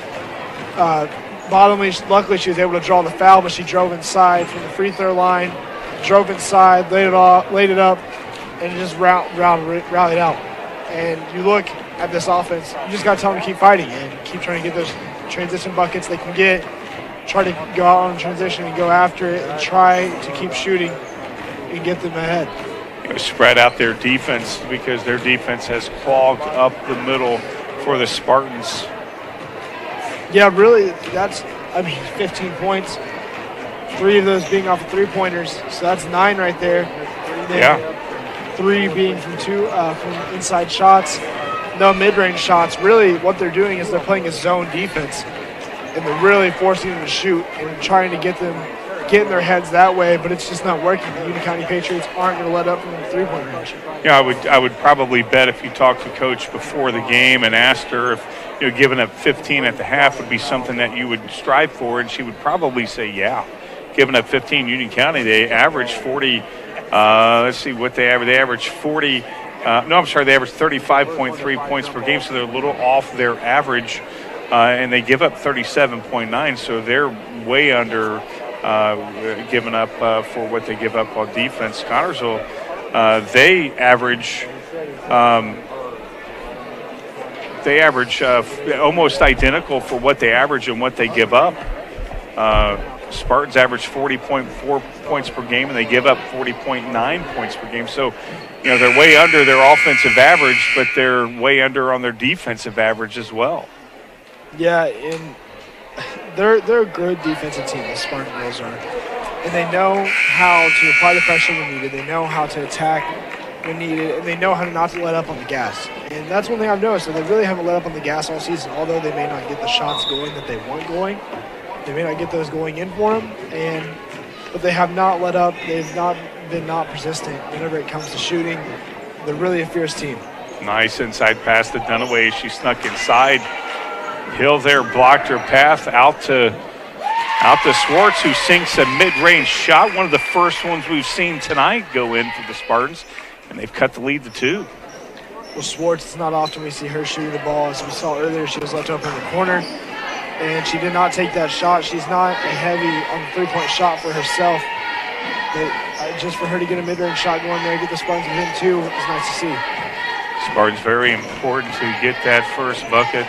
Bottomley, luckily she was able to draw the foul, but she drove inside from the free throw line, drove inside, laid it up, and just rallied out. And you look at this offense, you just got to tell them to keep fighting and keep trying to get those transition buckets they can get. Try to go out on transition and go after it and try to keep shooting and get them ahead. Spread out their defense because their defense has clogged up the middle for the Spartans. Yeah, really, 15 points. 3 of those being off of three-pointers, so that's 9 right there. Yeah. 3 being from inside shots. No mid-range shots. Really, what they're doing is they're playing a zone defense, and they're really forcing them to shoot and trying to get in their heads that way, but it's just not working. The Union County Patriots aren't going to let up from the three-point range. Yeah, I would probably bet if you talked to Coach before the game and asked her if giving up 15 at the half would be something that you would strive for, and she would probably say, yeah. Giving up 15, Union County, they averaged 40. Let's see what they averaged. They averaged 40. They averaged 35.3 points per game, so they're a little off their average, and they give up 37.9, so they're way under giving up for what they give up on defense. Connersville, they average almost identical for what they average and what they give up. Spartans average 40.4 points per game, and they give up 40.9 points per game. So, they're way under their offensive average, but they're way under on their defensive average as well. Yeah, and they're a good defensive team, the Spartan girls are. And they know how to apply the pressure when needed. They know how to attack when needed, and they know how not to let up on the gas. And that's one thing I've noticed, that they really haven't let up on the gas all season, although they may not get the shots going that they want going. They may not get those going in for them, but they have not let up. They've not been persistent whenever it comes to shooting. They're really a fierce team. Nice inside pass to Dunaway. She snuck inside. Hill there blocked her path out to Swartz, who sinks a mid-range shot. One of the first ones we've seen tonight go in for the Spartans, and they've cut the lead to 2. Well, Swartz, it's not often we see her shooting the ball. As we saw earlier, she was left open in the corner, and she did not take that shot. She's not a heavy on the three-point shot for herself. Just for her to get a mid-range shot going there, get the Spartans within 2, is nice to see. Spartans very important to get that first bucket.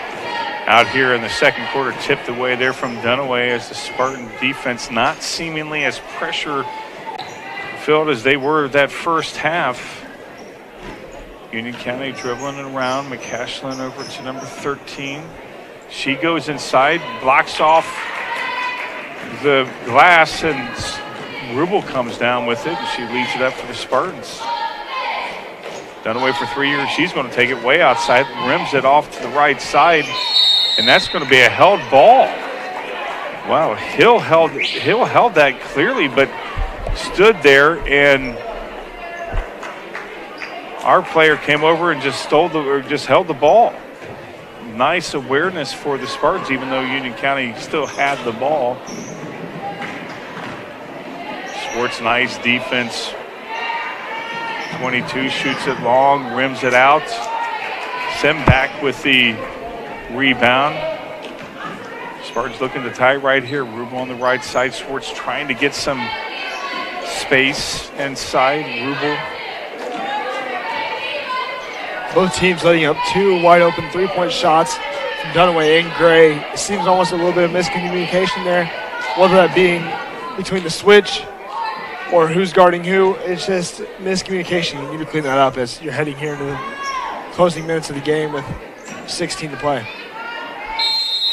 Out here in the second quarter, tipped away there from Dunaway as the Spartan defense not seemingly as pressure-filled as they were that first half. Union County dribbling it around. McCashlin over to number 13. She goes inside, blocks off the glass, and Rubel comes down with it, and she leads it up for the Spartans. Dunaway for 3 years. She's going to take it way outside, rims it off to the right side. And that's going to be a held ball. Wow, Hill held that clearly, but stood there, and our player came over and just held the ball. Nice awareness for the Spartans, even though Union County still had the ball. Swartz, nice defense. 22 shoots it long, rims it out. Send back with the rebound. Spartans looking to tie right here. Rubel on the right side. Swartz trying to get some space inside. Rubel. Both teams letting up 2 wide open three-point shots from Dunaway and Gray. It seems almost a little bit of miscommunication there, whether that being between the switch or who's guarding who. It's just miscommunication. You need to clean that up as you're heading here into the closing minutes of the game with 16 to play.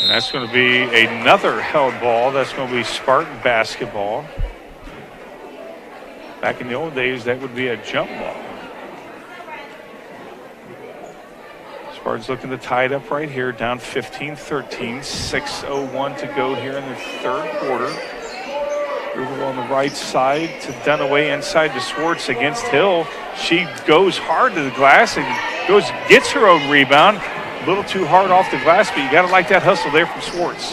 And that's going to be another held ball. That's going to be Spartan basketball. Back in the old days, that would be a jump ball. Spartans looking to tie it up right here, down 15-13, 6:01 to go here in the third quarter. Rubel on the right side to Dunaway, inside to Swartz against Hill. She goes hard to the glass and gets her own rebound. A little too hard off the glass, but you got to like that hustle there from Swartz.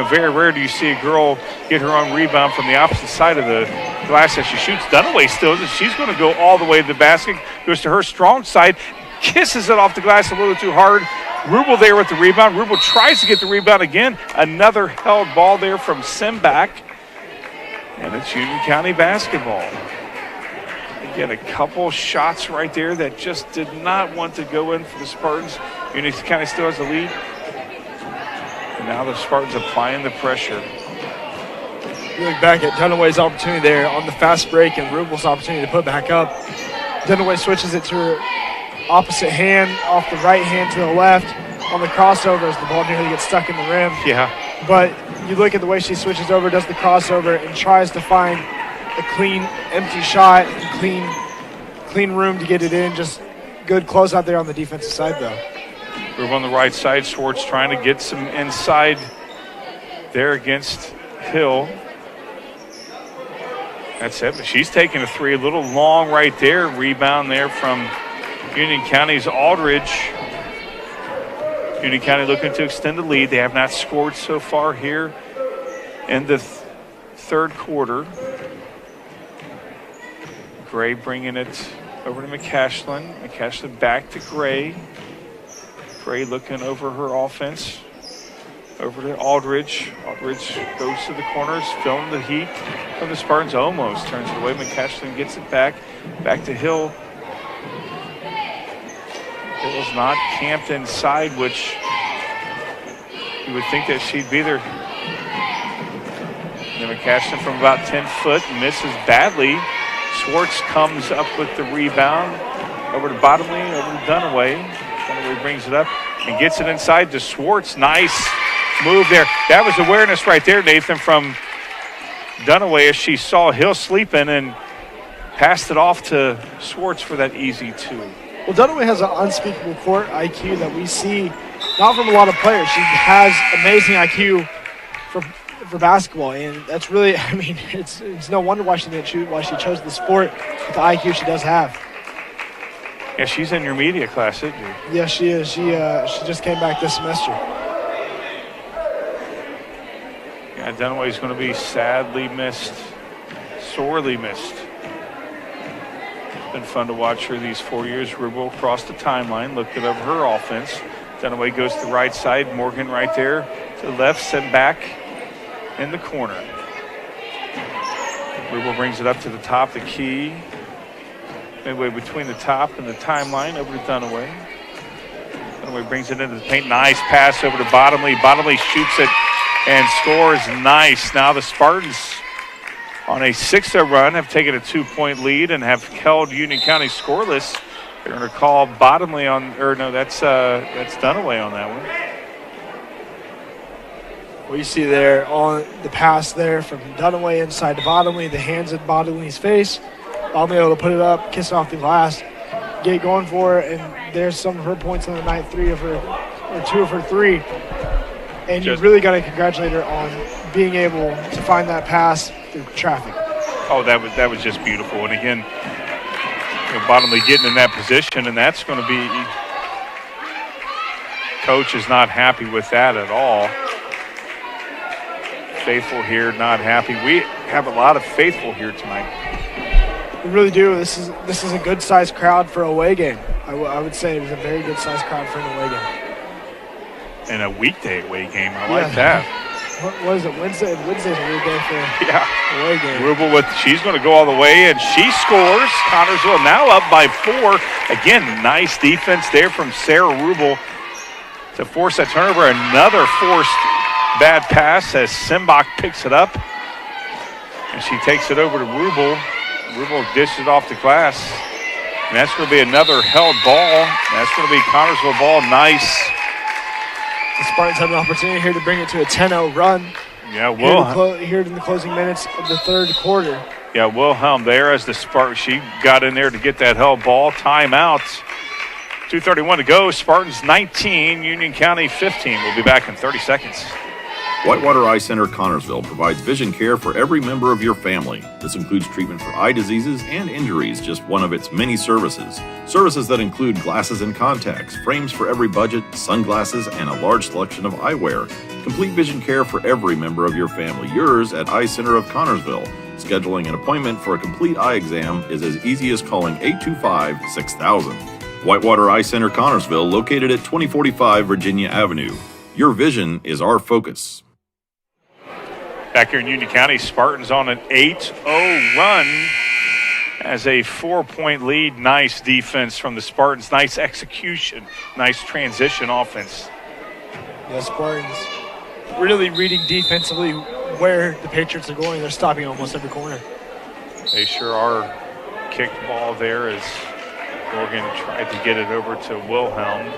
Very rare do you see a girl get her own rebound from the opposite side of the glass as she shoots. Dunaway still, she's going to go all the way to the basket, goes to her strong side, kisses it off the glass a little too hard. Rubel there with the rebound. Rubel tries to get the rebound again. Another held ball there from Simbach. And it's Union County basketball. Again, a couple shots right there that just did not want to go in for the Spartans. Union County still has the lead. And now the Spartans applying the pressure. You look back at Dunaway's opportunity there on the fast break and Rubel's opportunity to put back up. Dunaway switches it to her opposite hand, off the right hand to the left. On the crossover as the ball nearly gets stuck in the rim. Yeah. But you look at the way she switches over, does the crossover, and tries to find a clean, empty shot and clean room to get it in. Just good close out there on the defensive side, though. Move on the right side. Schwartz trying to get some inside there against Hill. That's it. But she's taking a three. A little long right there. Rebound there from Union County's Aldridge. Union County looking to extend the lead. They have not scored so far here in the third quarter. Gray bringing it over to McCashlin. McCashlin back to Gray. Gray looking over her offense. Over to Aldridge. Aldridge goes to the corners, feeling the heat from the Spartans. Almost turns it away. McCashlin gets it back. Back to Hill. Hill's not camped inside, which you would think that she'd be there. And then McCashlin from about 10 foot misses badly. Schwartz comes up with the rebound. Over to Bottomley, over to Dunaway. Dunaway brings it up and gets it inside to Schwartz. Nice move there. That was awareness right there, Nathan, from Dunaway as she saw Hill sleeping and passed it off to Schwartz for that easy two. Well, Dunaway has an unspeakable court IQ that we see not from a lot of players. She has amazing IQ for basketball, and that's really, I mean, it's no wonder why she didn't shoot, why she chose the sport with the IQ she does have. Yeah, she's in your media class, isn't she? Yeah, she is. She just came back this semester. Yeah, Dunaway's going to be sadly missed, sorely missed. Been fun to watch her these 4 years. Rubel across the timeline, looked at over her offense. Dunaway goes to the right side. Morgan right there to the left, sent back in the corner. Rubel brings it up to the top, the key. Midway between the top and the timeline, over to Dunaway. Dunaway brings it into the paint. Nice pass over to Bottomley. Bottomley shoots it and scores. Nice. Now the Spartans on a 6-0 run have taken a 2-point lead and have held Union County scoreless. They're going to call Bottomley on, or no, that's Dunaway on that one. Well, you see there on the pass there from Dunaway inside to Bottomley, the hands at Bottomley's face. Bottomley able to put it up, kiss it off the glass, get going for it, and there's some of her points on the night, 2 of her three. And you really got to congratulate her on being able to find that pass through traffic. Oh, that was just beautiful. And again, Bottomley getting in that position, and that's going to be, coach is not happy with that at all. Faithful here, not happy. We have a lot of faithful here tonight. We really do. This is a good-sized crowd for a away game. I would say it was a very good-sized crowd for an away game. And a weekday away game. I like that. What is it? Wednesday's a weekday for away game. Rubel she's going to go all the way, and she scores. Connersville now up by 4. Again, nice defense there from Sarah Rubel to force that turnover. Another forced bad pass as Simbach picks it up. And she takes it over to Rubel. Rubel dishes it off the glass. And that's going to be another held ball. That's going to be Connersville ball. Nice. The Spartans have an opportunity here to bring it to a 10-0 run. Yeah, Wilhelm. Here in the closing minutes of the third quarter. Yeah, Wilhelm there as the Spartans. She got in there to get that held ball. Timeout. 2:31 to go. Spartans 19, Union County 15. We'll be back in 30 seconds. Whitewater Eye Center Connersville provides vision care for every member of your family. This includes treatment for eye diseases and injuries, just one of its many services. Services that include glasses and contacts, frames for every budget, sunglasses, and a large selection of eyewear. Complete vision care for every member of your family. Yours at Eye Center of Connersville. Scheduling an appointment for a complete eye exam is as easy as calling 825-6000. Whitewater Eye Center Connersville, located at 2045 Virginia Avenue. Your vision is our focus. Back here in Union County, Spartans on an 8-0 run as a 4-point lead. Nice defense from the Spartans. Nice execution. Nice transition offense. Yeah, Spartans really reading defensively where the Patriots are going. They're stopping almost every corner. They sure are. Kicked ball there as Morgan tried to get it over to Wilhelm.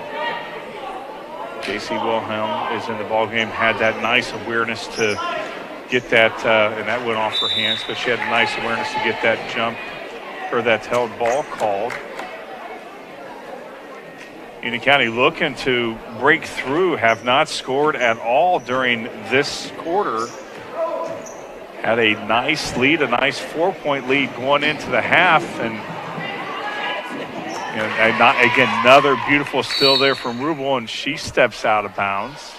J.C. Wilhelm is in the ballgame, had that nice awareness to get that, and that went off her hands, but she had a nice awareness to get that jump or that held ball called. Union County looking to break through, have not scored at all during this quarter. Had a nice lead, a nice 4-point lead going into the half, and again, another beautiful steal there from Rubel, and she steps out of bounds.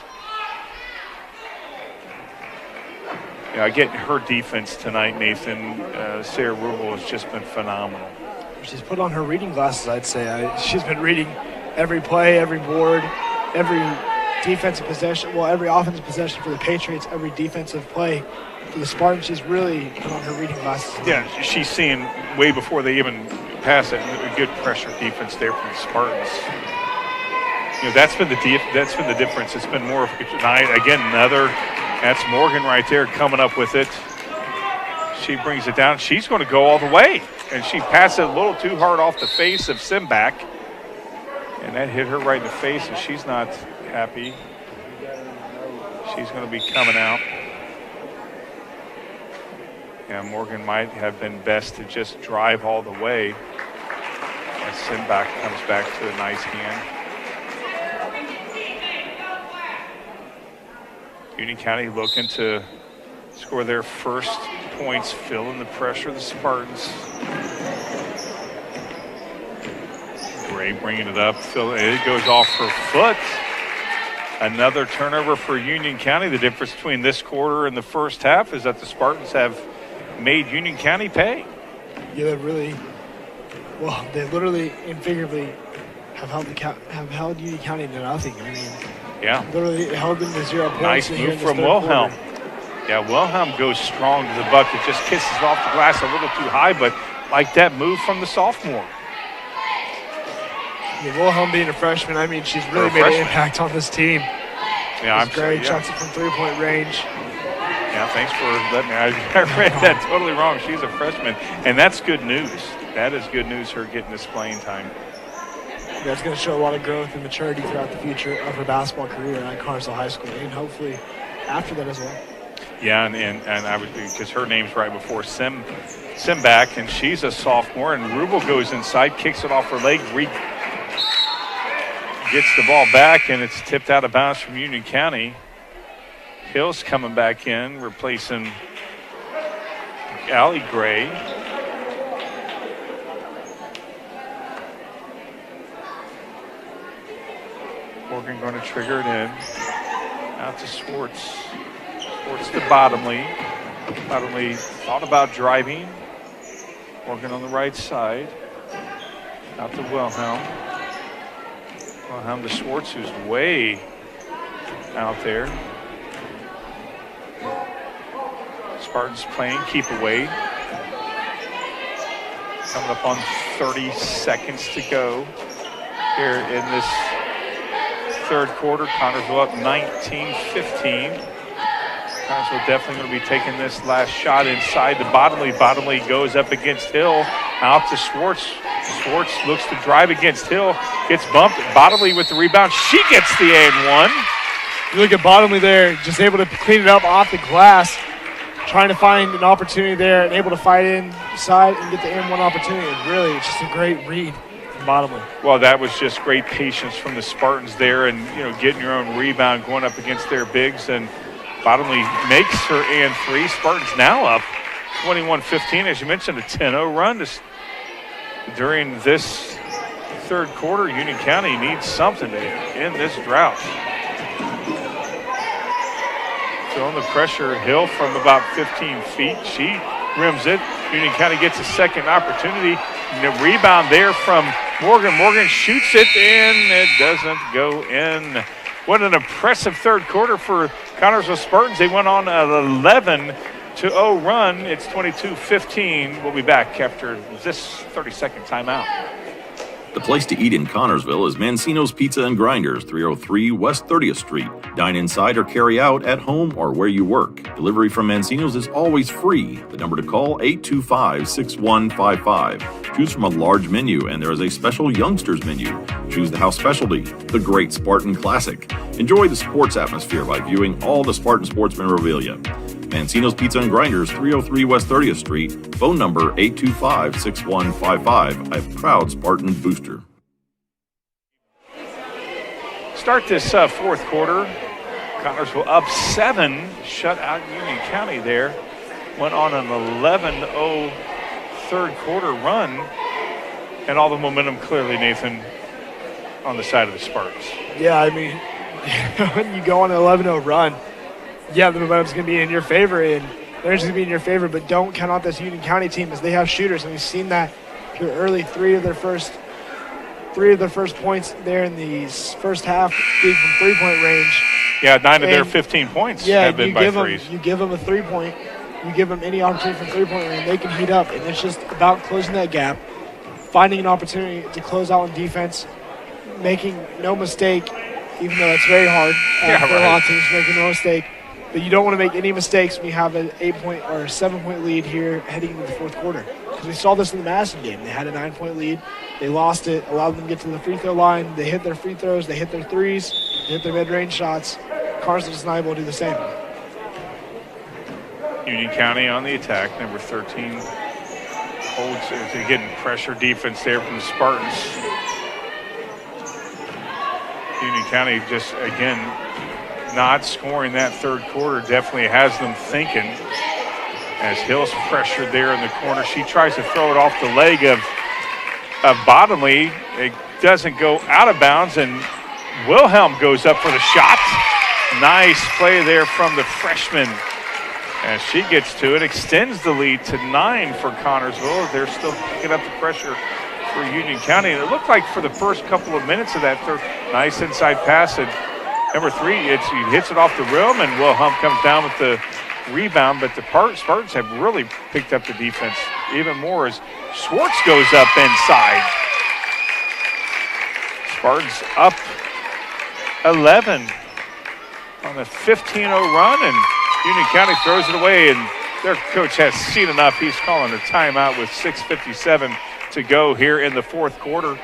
Again, her defense tonight, Nathan, Sarah Rubel has just been phenomenal. She's put on her reading glasses, I'd say. She's been reading every play, every board, every defensive possession, every offensive possession for the Patriots, every defensive play for the Spartans. She's really put on her reading glasses. Yeah, she's seeing way before they even pass it. A good pressure defense there from the Spartans. That's been the difference. It's been more of tonight. Again, that's Morgan right there coming up with it. She brings it down. She's going to go all the way, and she passed it a little too hard off the face of Simbach, and that hit her right in the face, and she's not happy. She's going to be coming out. Yeah, Morgan might have been best to just drive all the way as Simbach comes back to a nice hand. Union County looking to score their first points, filling the pressure of the Spartans. Gray bringing it up. It goes off her foot. Another turnover for Union County. The difference between this quarter and the first half is that the Spartans have made Union County pay. Yeah, they literally and figuratively have held Union County to nothing. I mean, yeah, literally held them to 0 points. Nice move from Wilhelm. Yeah, Wilhelm goes strong to the bucket, just kisses off the glass a little too high, but like that move from the sophomore. Yeah, Wilhelm being a freshman, I mean, she's really made an impact on this team. Yeah, I'm great. Sure, yeah. Shots it from 3-point range. Yeah, thanks for letting me. I read that totally wrong. She's a freshman, and that's good news. That is good news, her getting this playing time. Yeah, it's going to show a lot of growth and maturity throughout the future of her basketball career at Connersville High School, and hopefully after that as well. Yeah, and I would, because her name's right before Simbach, and she's a sophomore, and Rubel goes inside, kicks it off her leg, gets the ball back, and it's tipped out of bounds from Union County. Hill's coming back in, replacing Allie Gray. Morgan going to trigger it in. Out to Swartz. Swartz to Bottomley. Bottomley thought about driving. Morgan on the right side. Out to Wilhelm. Wilhelm to Swartz, who's way out there. Spartans playing, keep away. Coming up on 30 seconds to go here in this third quarter. Connersville up 19-15. Connersville definitely going to be taking this last shot inside the Bottomley. Bottomley goes up against Hill. Out to Swartz. Swartz looks to drive against Hill. Gets bumped. Bottomley with the rebound. She gets the and one. You look at Bottomley there, just able to clean it up off the glass. Trying to find an opportunity there and able to fight inside and get the and one opportunity. Really, it's just a great read from Bottomley. Well, that was just great patience from the Spartans there, and getting your own rebound, going up against their bigs, and Bottomley makes her and three. Spartans now up 21-15. As you mentioned, a 10-0 run during this third quarter. Union County needs something to end this drought. On the pressure, Hill from about 15 feet. She rims it. Union County gets a second opportunity. The rebound there from Morgan. Morgan shoots it, and it doesn't go in. What an impressive third quarter for Connersville Spartans. They went on an 11-0 run. It's 22-15. We'll be back after this 30-second timeout. The place to eat in Connersville is Mancino's Pizza and Grinders, 303 West 30th Street. Dine inside or carry out at home or where you work. Delivery from Mancino's is always free. The number to call, 825-6155. Choose from a large menu, and there is a special youngsters menu. Choose the house specialty, the Great Spartan Classic. Enjoy the sports atmosphere by viewing all the Spartan sports memorabilia. Mancino's Pizza and Grinders, 303 West 30th Street. Phone number 825-6155. A proud Spartan booster. Start this fourth quarter. Connersville up 7. Shut out Union County there. Went on an 11-0 third quarter run. And all the momentum clearly, Nathan, on the side of the Spartans. Yeah, I mean, when you go on an 11-0 run, yeah, the momentum's going to be in your favor, and they're just going to be in your favor, but don't count out this Union County team as they have shooters, and we've seen that here early. Three of their first points there in the first half being from three-point range. Yeah, 9 of their 15 points have been by threes. You give them a three-point, you give them any opportunity from three-point range, they can heat up, and it's just about closing that gap, finding an opportunity to close out on defense, making no mistake, even though it's very hard for a lot of teams, making no mistake. But you don't want to make any mistakes when you have an 8-point or 7-point lead here heading into the fourth quarter. Because we saw this in the Madison game. They had a 9-point lead. They lost it, allowed them to get to the free throw line. They hit their free throws. They hit their threes. They hit their mid-range shots. Carson is not able to do the same. Union County on the attack, number 13. Holds, they're getting pressure defense there from the Spartans. Union County just, again, not scoring that third quarter definitely has them thinking. As Hill's pressured there in the corner, she tries to throw it off the leg of Bottomley. It doesn't go out of bounds, and Wilhelm goes up for the shot. Nice play there from the freshman. As she gets to it, extends the lead to 9 for Connersville. They're still picking up the pressure for Union County. And it looked like for the first couple of minutes of that third, nice inside pass. And number 3, he hits it off the rim, and Wilhelm comes down with the rebound. But the Spartans have really picked up the defense even more as Schwartz goes up inside. Spartans up 11 on a 15-0 run, and Union County throws it away, and their coach has seen enough. He's calling a timeout with 6:57 to go here in the fourth quarter.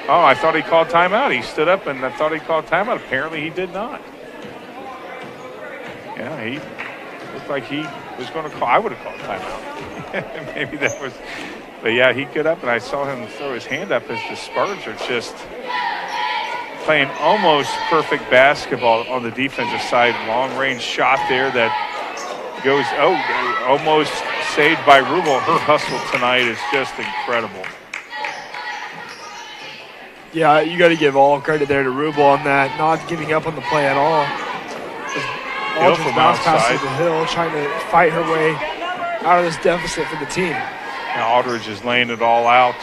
Oh, I thought he called timeout. He stood up, and I thought he called timeout. Apparently he did not. Yeah, he looked like he was going to call. I would have called timeout. Maybe that was. But, yeah, he got up, and I saw him throw his hand up as the Spartans are just playing almost perfect basketball on the defensive side. Long-range shot there that goes, almost saved by Rubel. Her hustle tonight is just incredible. Yeah, you got to give all credit there to Rubel on that, not giving up on the play at all. Hill from bounce pass outside. to Hill, trying to fight her way out of this deficit for the team. Now Aldridge is laying it all out.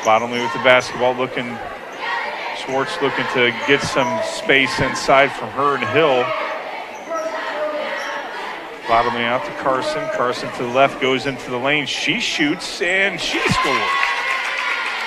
Bottomley with the basketball, Schwartz looking to get some space inside from her and Hill. Bottomley out to Carson. Carson to the left, goes into the lane. She shoots, and she scores.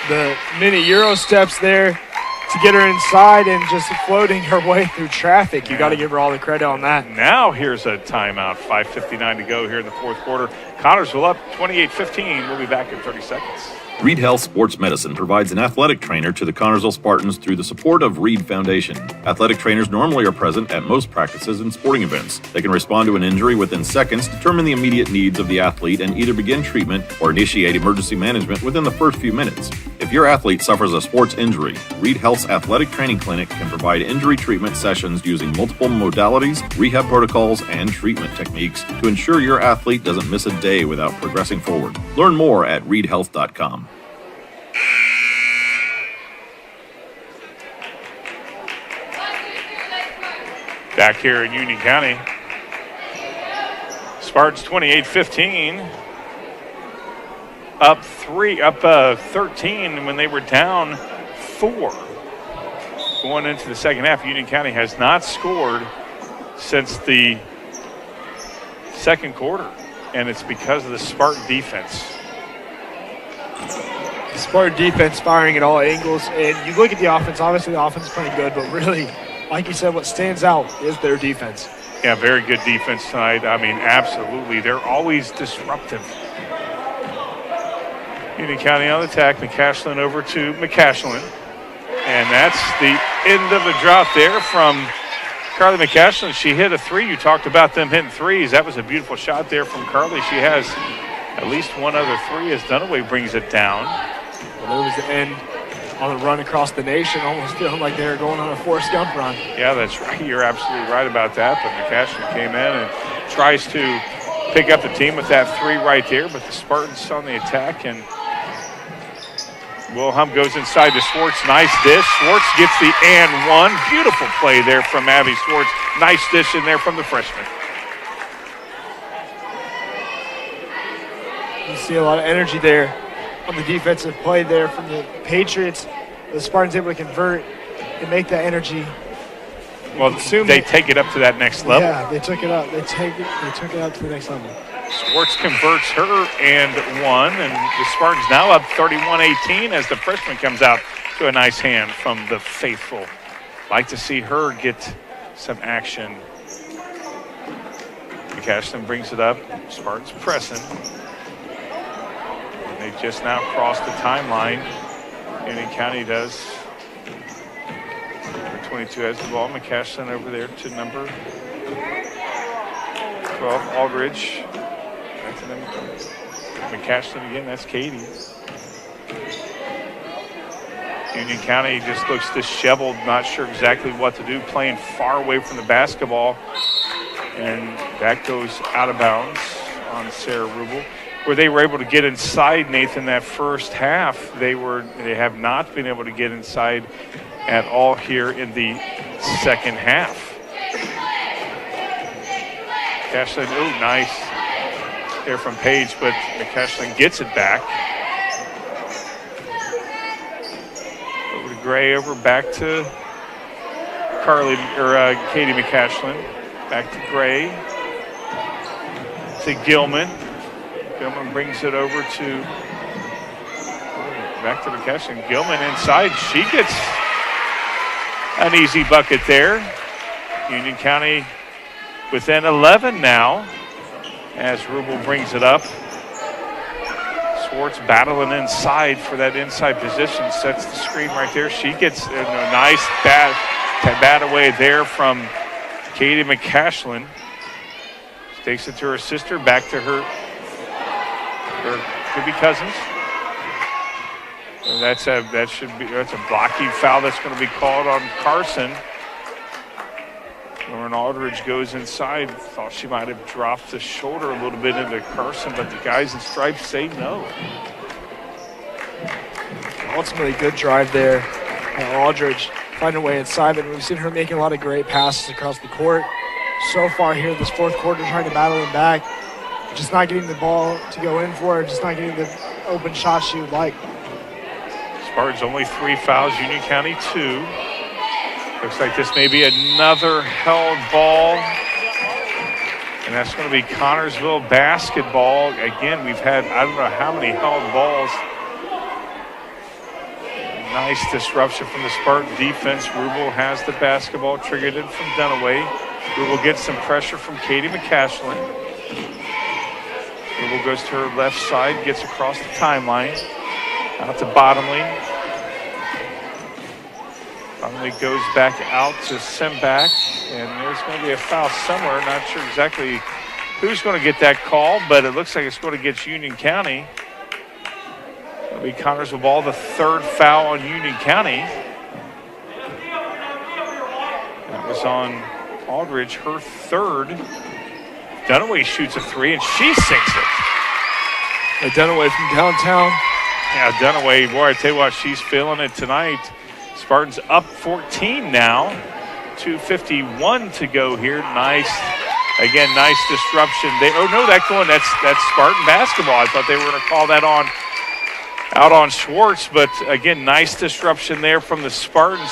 The mini Euro steps there to get her inside and just floating her way through traffic. You got to give her all the credit on that. Now here's a timeout. 5:59 to go here in the fourth quarter. Connersville up 28-15. We'll be back in 30 seconds. Reed Health Sports Medicine provides an athletic trainer to the Connersville Spartans through the support of Reed Foundation. Athletic trainers normally are present at most practices and sporting events. They can respond to an injury within seconds, determine the immediate needs of the athlete, and either begin treatment or initiate emergency management within the first few minutes. If your athlete suffers a sports injury, Reed Health's Athletic Training Clinic can provide injury treatment sessions using multiple modalities, rehab protocols, and treatment techniques to ensure your athlete doesn't miss a day without progressing forward. Learn more at reedhealth.com. Back here in Union County, Spartans 28-15. Up 13 when they were down 4. Going into the second half, Union County has not scored since the second quarter, and it's because of the Spartan defense. The Spartan defense firing at all angles, and you look at the offense, obviously the offense is pretty good, but really, like you said, what stands out is their defense. Yeah, very good defense tonight. I mean, absolutely. They're always disruptive. Union County on the attack. McCashlin over to McCashlin. And that's the end of the drop there from Carly McCashlin. She hit a 3. You talked about them hitting 3s. That was a beautiful shot there from Carly. She has at least one other 3 as Dunaway brings it down. Well, there was the end on the run across the nation, almost feeling like they were going on a Forrest Gump run. Yeah, that's right. You're absolutely right about that. But McCashlin came in and tries to pick up the team with that 3 right there. But the Spartans on the attack, and Wilhelm goes inside to Schwartz. Nice dish. Schwartz gets the and 1. Beautiful play there from Abby Schwartz. Nice dish in there from the freshman. You see a lot of energy there on the defensive play there from the Patriots. The Spartans able to convert and make that energy. Well, they take it up to that next level. Yeah, they took it up. They took it up to the next level. Schwartz converts her and 1, and the Spartans now up 31-18 as the freshman comes out to a nice hand from the faithful. Like to see her get some action. McCashlin brings it up. Spartans pressing. And they just now crossed the timeline. Union County does. Number 22 has the ball. McCashlin over there to number 12, Aldridge. McCashlin again, that's Katie. Union County just looks disheveled, not sure exactly what to do, playing far away from the basketball. And that goes out of bounds on Sarah Rubel. Where they were able to get inside, Nathan, that first half, they have not been able to get inside at all here in the second half. McCashlin, oh, nice there from Page, but McCashlin gets it back. Over to Gray, over back to Katie McCashlin. Back to Gray. To Gilman. Gilman brings it over to back to McCashlin. Gilman inside. She gets an easy bucket there. Union County within 11 now as Rubel brings it up. Schwartz battling inside for that inside position. Sets the screen right there. She gets a nice bat away there from Katie McCashlin. She takes it to her sister, back to her could be Cousins. And that's a blocking foul that's going to be called on Carson. Lauren Aldridge goes inside. Thought she might have dropped the shoulder a little bit into Carson, but the guys in stripes say no. Ultimately, good drive there. Aldridge finding a way inside, but we've seen her making a lot of great passes across the court. So far here this fourth quarter, trying to battle him back. Just not getting the ball to go in for her, just not getting the open shots she would like. Spartans only 3 fouls, Union County 2. Looks like this may be another held ball. And that's going to be Connersville basketball. Again, we've had, I don't know how many held balls. Nice disruption from the Spartan defense. Rubel has the basketball, triggered it from Dunaway. Rubel gets some pressure from Katie McCashlin. Rubel goes to her left side, gets across the timeline. Out to Bottomley. Bottomley goes back out to Semback, and there's going to be a foul somewhere. Not sure exactly who's going to get that call, but it looks like it's going to get Union County. It'll be Connersville ball, the third foul on Union County. That was on Aldridge, her third. Dunaway shoots a 3, and she sinks it. Dunaway from downtown. Yeah, Dunaway, boy, I tell you what, she's feeling it tonight. Spartans up 14 now. 2:51 to go here. Nice Again, nice disruption. That's Spartan basketball. I thought they were going to call that out on Schwartz, but again, nice disruption there from the Spartans.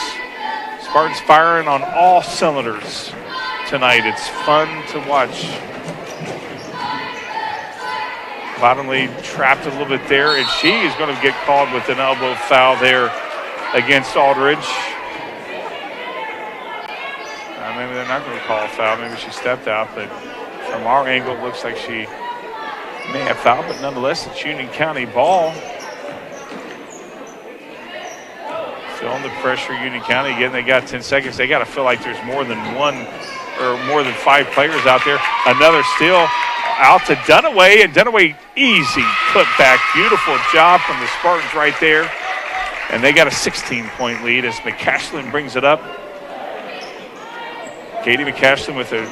Spartans firing on all cylinders tonight. It's fun to watch. Bottomley trapped a little bit there, and she is going to get called with an elbow foul there against Aldridge. Maybe they're not going to call a foul. Maybe she stepped out, but from our angle, it looks like she may have fouled, but nonetheless, it's Union County ball. Feeling the pressure, Union County. Again, they got 10 seconds. They got to feel like there's more than one or more than 5 players out there. Another steal out to Dunaway, and Dunaway easy put back. Beautiful job from the Spartans right there. And they got a 16-point lead as McCashlin brings it up. Katie McCashlin with a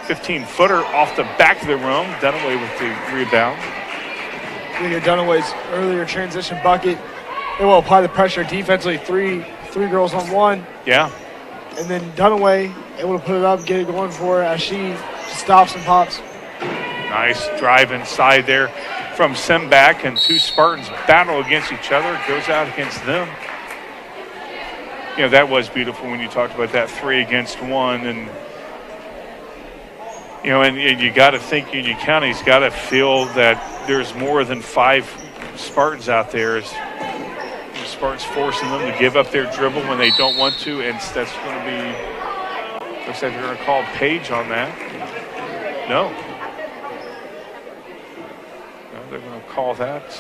15-footer off the back of the room. Dunaway with the rebound. Look at Dunaway's earlier transition bucket. They will apply the pressure defensively. Three girls on one. Yeah. And then Dunaway able to put it up, get it going for her as she stops and pops. Nice drive inside there from Sembach, and 2 Spartans battle against each other. It goes out against them. You know, that was beautiful when you talked about that 3 against 1. And, you know, and you got to think Union County's got to feel that there's more than 5 Spartans out there. Spartans forcing them to give up their dribble when they don't want to, and that's going to be, looks like they're going to call Page on that. No, they're going to call that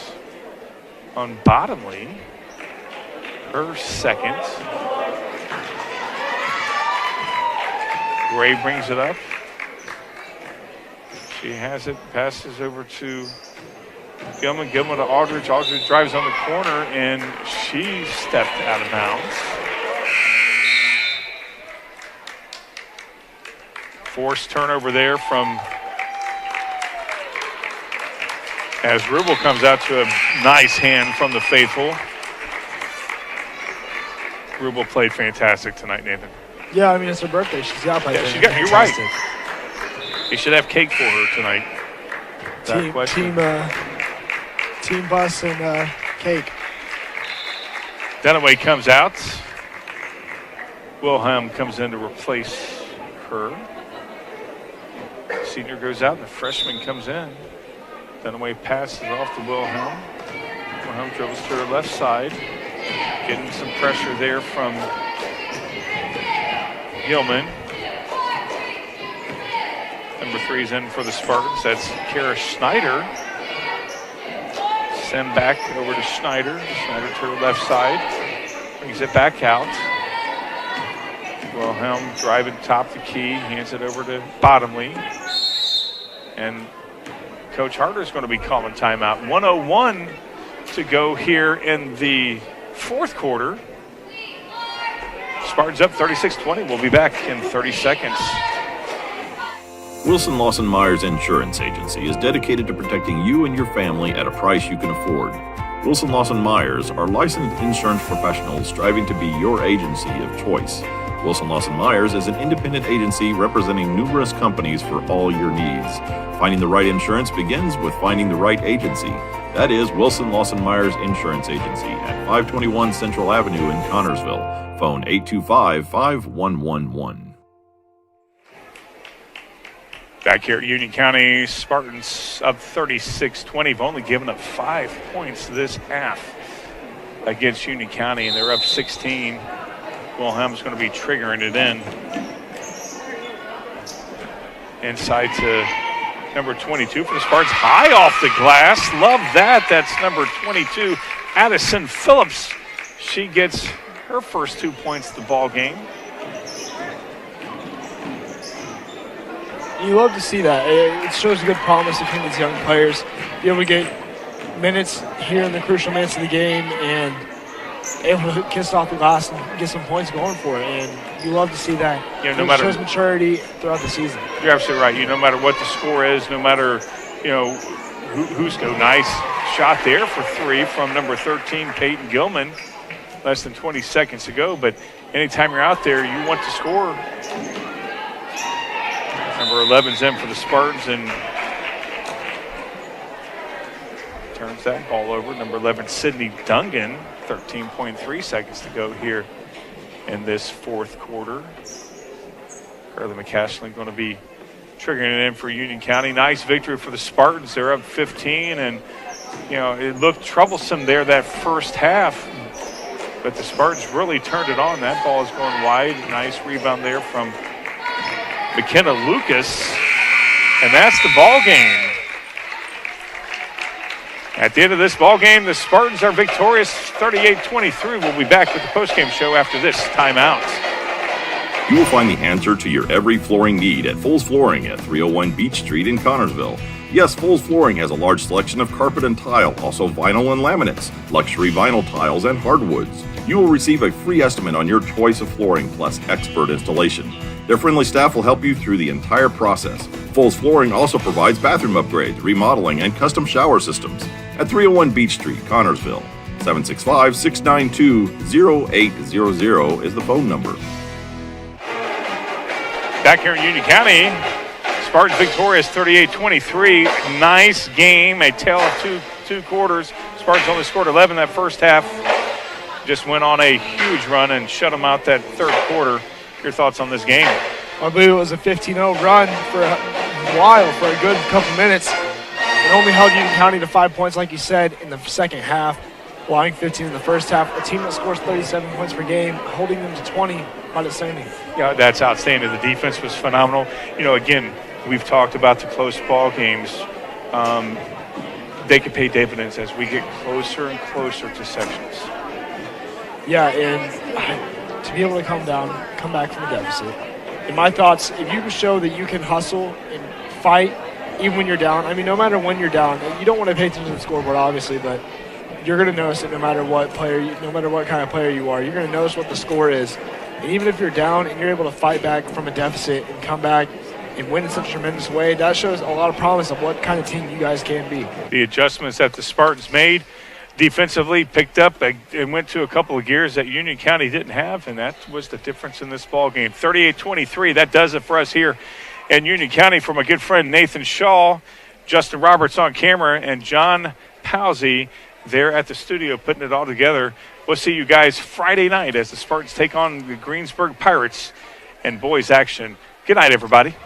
on Bottomley, her second. Gray brings it up. She has it, passes over to Gilman to Aldridge. Aldridge drives on the corner, and she stepped out of bounds. Forced turnover there from as Rubel comes out to a nice hand from the faithful. Rubel played fantastic tonight, Nathan. Yeah, I mean, it's her birthday. She's out by you're right. They should have cake for her tonight. Team bus and cake. Dunaway comes out. Wilhelm comes in to replace her. Senior goes out and the freshman comes in. Dunaway passes off to Wilhelm. Wilhelm dribbles to her left side. Getting some pressure there from Gilman. Number 3 is in for the Spartans. That's Kara Schneider. Send back over to Schneider. Schneider to her left side. Brings it back out. Wilhelm driving top the key. Hands it over to Bottomley. And Coach Harder is going to be calling timeout. 1:01 to go here in the 4th quarter. Spartans up 36-20. We'll be back in 30 seconds. Wilson Lawson Myers Insurance Agency is dedicated to protecting you and your family at a price you can afford. Wilson Lawson Myers are licensed insurance professionals striving to be your agency of choice. Wilson Lawson Myers is an independent agency representing numerous companies for all your needs. Finding the right insurance begins with finding the right agency. That is Wilson Lawson Myers Insurance Agency at 521 Central Avenue in Connersville. Phone 825-5111. Back here at Union County, Spartans up 36-20. Have only given up 5 points this half against Union County, and they're up 16. Wilhelm's going to be triggering it in. Inside to number 22 for the Spartans. High off the glass. Love that. That's number 22, Addison Phillips. She gets her first 2 points of the ball game. You love to see that. It shows a good promise between these young players. Be able to get minutes here in the crucial minutes of the game and able to kiss off the glass and get some points going for it. And you love to see that. You know, no matter, shows maturity throughout the season. You're absolutely right. No matter what the score is, no matter, who's go. Nice shot there for 3 from number 13, Peyton Gilman. Less than 20 seconds to go. But anytime you're out there, you want to score. Number 11's in for the Spartans and turns that ball over. Number 11, Sydney Dungan. 13.3 seconds to go here in this fourth quarter. Carly McCashley going to be triggering it in for Union County. Nice victory for the Spartans. They're up 15, and it looked troublesome there that first half, but the Spartans really turned it on. That ball is going wide. Nice rebound there from McKenna Lucas, and that's the ball game. At the end of this ball game, the Spartans are victorious 38-23. We'll be back with the postgame show after this timeout. You will find the answer to your every flooring need at Foles Flooring at 301 Beach Street in Connersville. Yes, Foles Flooring has a large selection of carpet and tile, also vinyl and laminates, luxury vinyl tiles, and hardwoods. You will receive a free estimate on your choice of flooring plus expert installation. Their friendly staff will help you through the entire process. Foles Flooring also provides bathroom upgrades, remodeling, and custom shower systems at 301 Beach Street, Connersville. 765-692-0800 is the phone number. Back here in Union County, Spartans victorious 38-23. Nice game, a tale of two quarters. Spartans only scored 11 that first half. Just went on a huge run and shut them out that third quarter. Your thoughts on this game? I believe it was a 15-0 run for a while, for a good couple minutes. It only held Union County to 5 points, like you said, in the second half, allowing 15 in the first half. A team that scores 37 points per game, holding them to 20, quite outstanding. Yeah, that's outstanding. The defense was phenomenal. Again, we've talked about the close ball games. They could pay dividends as we get closer and closer to sections. Yeah, and to be able to come back from a deficit. In my thoughts, if you can show that you can hustle and fight even when you're down, no matter when you're down, you don't want to pay attention to the scoreboard, obviously, but you're going to notice it no matter what kind of player you are. You're going to notice what the score is. And even if you're down and you're able to fight back from a deficit and come back and win in such a tremendous way, that shows a lot of promise of what kind of team you guys can be. The adjustments that the Spartans made defensively picked up and went to a couple of gears that Union County didn't have, and that was the difference in this ball game. 38-23, that does it for us here in Union County. From my good friend Nathan Shaw, Justin Roberts on camera, and John Powsey there at the studio putting it all together. We'll see you guys Friday night as the Spartans take on the Greensburg Pirates and boys action. Good night, everybody.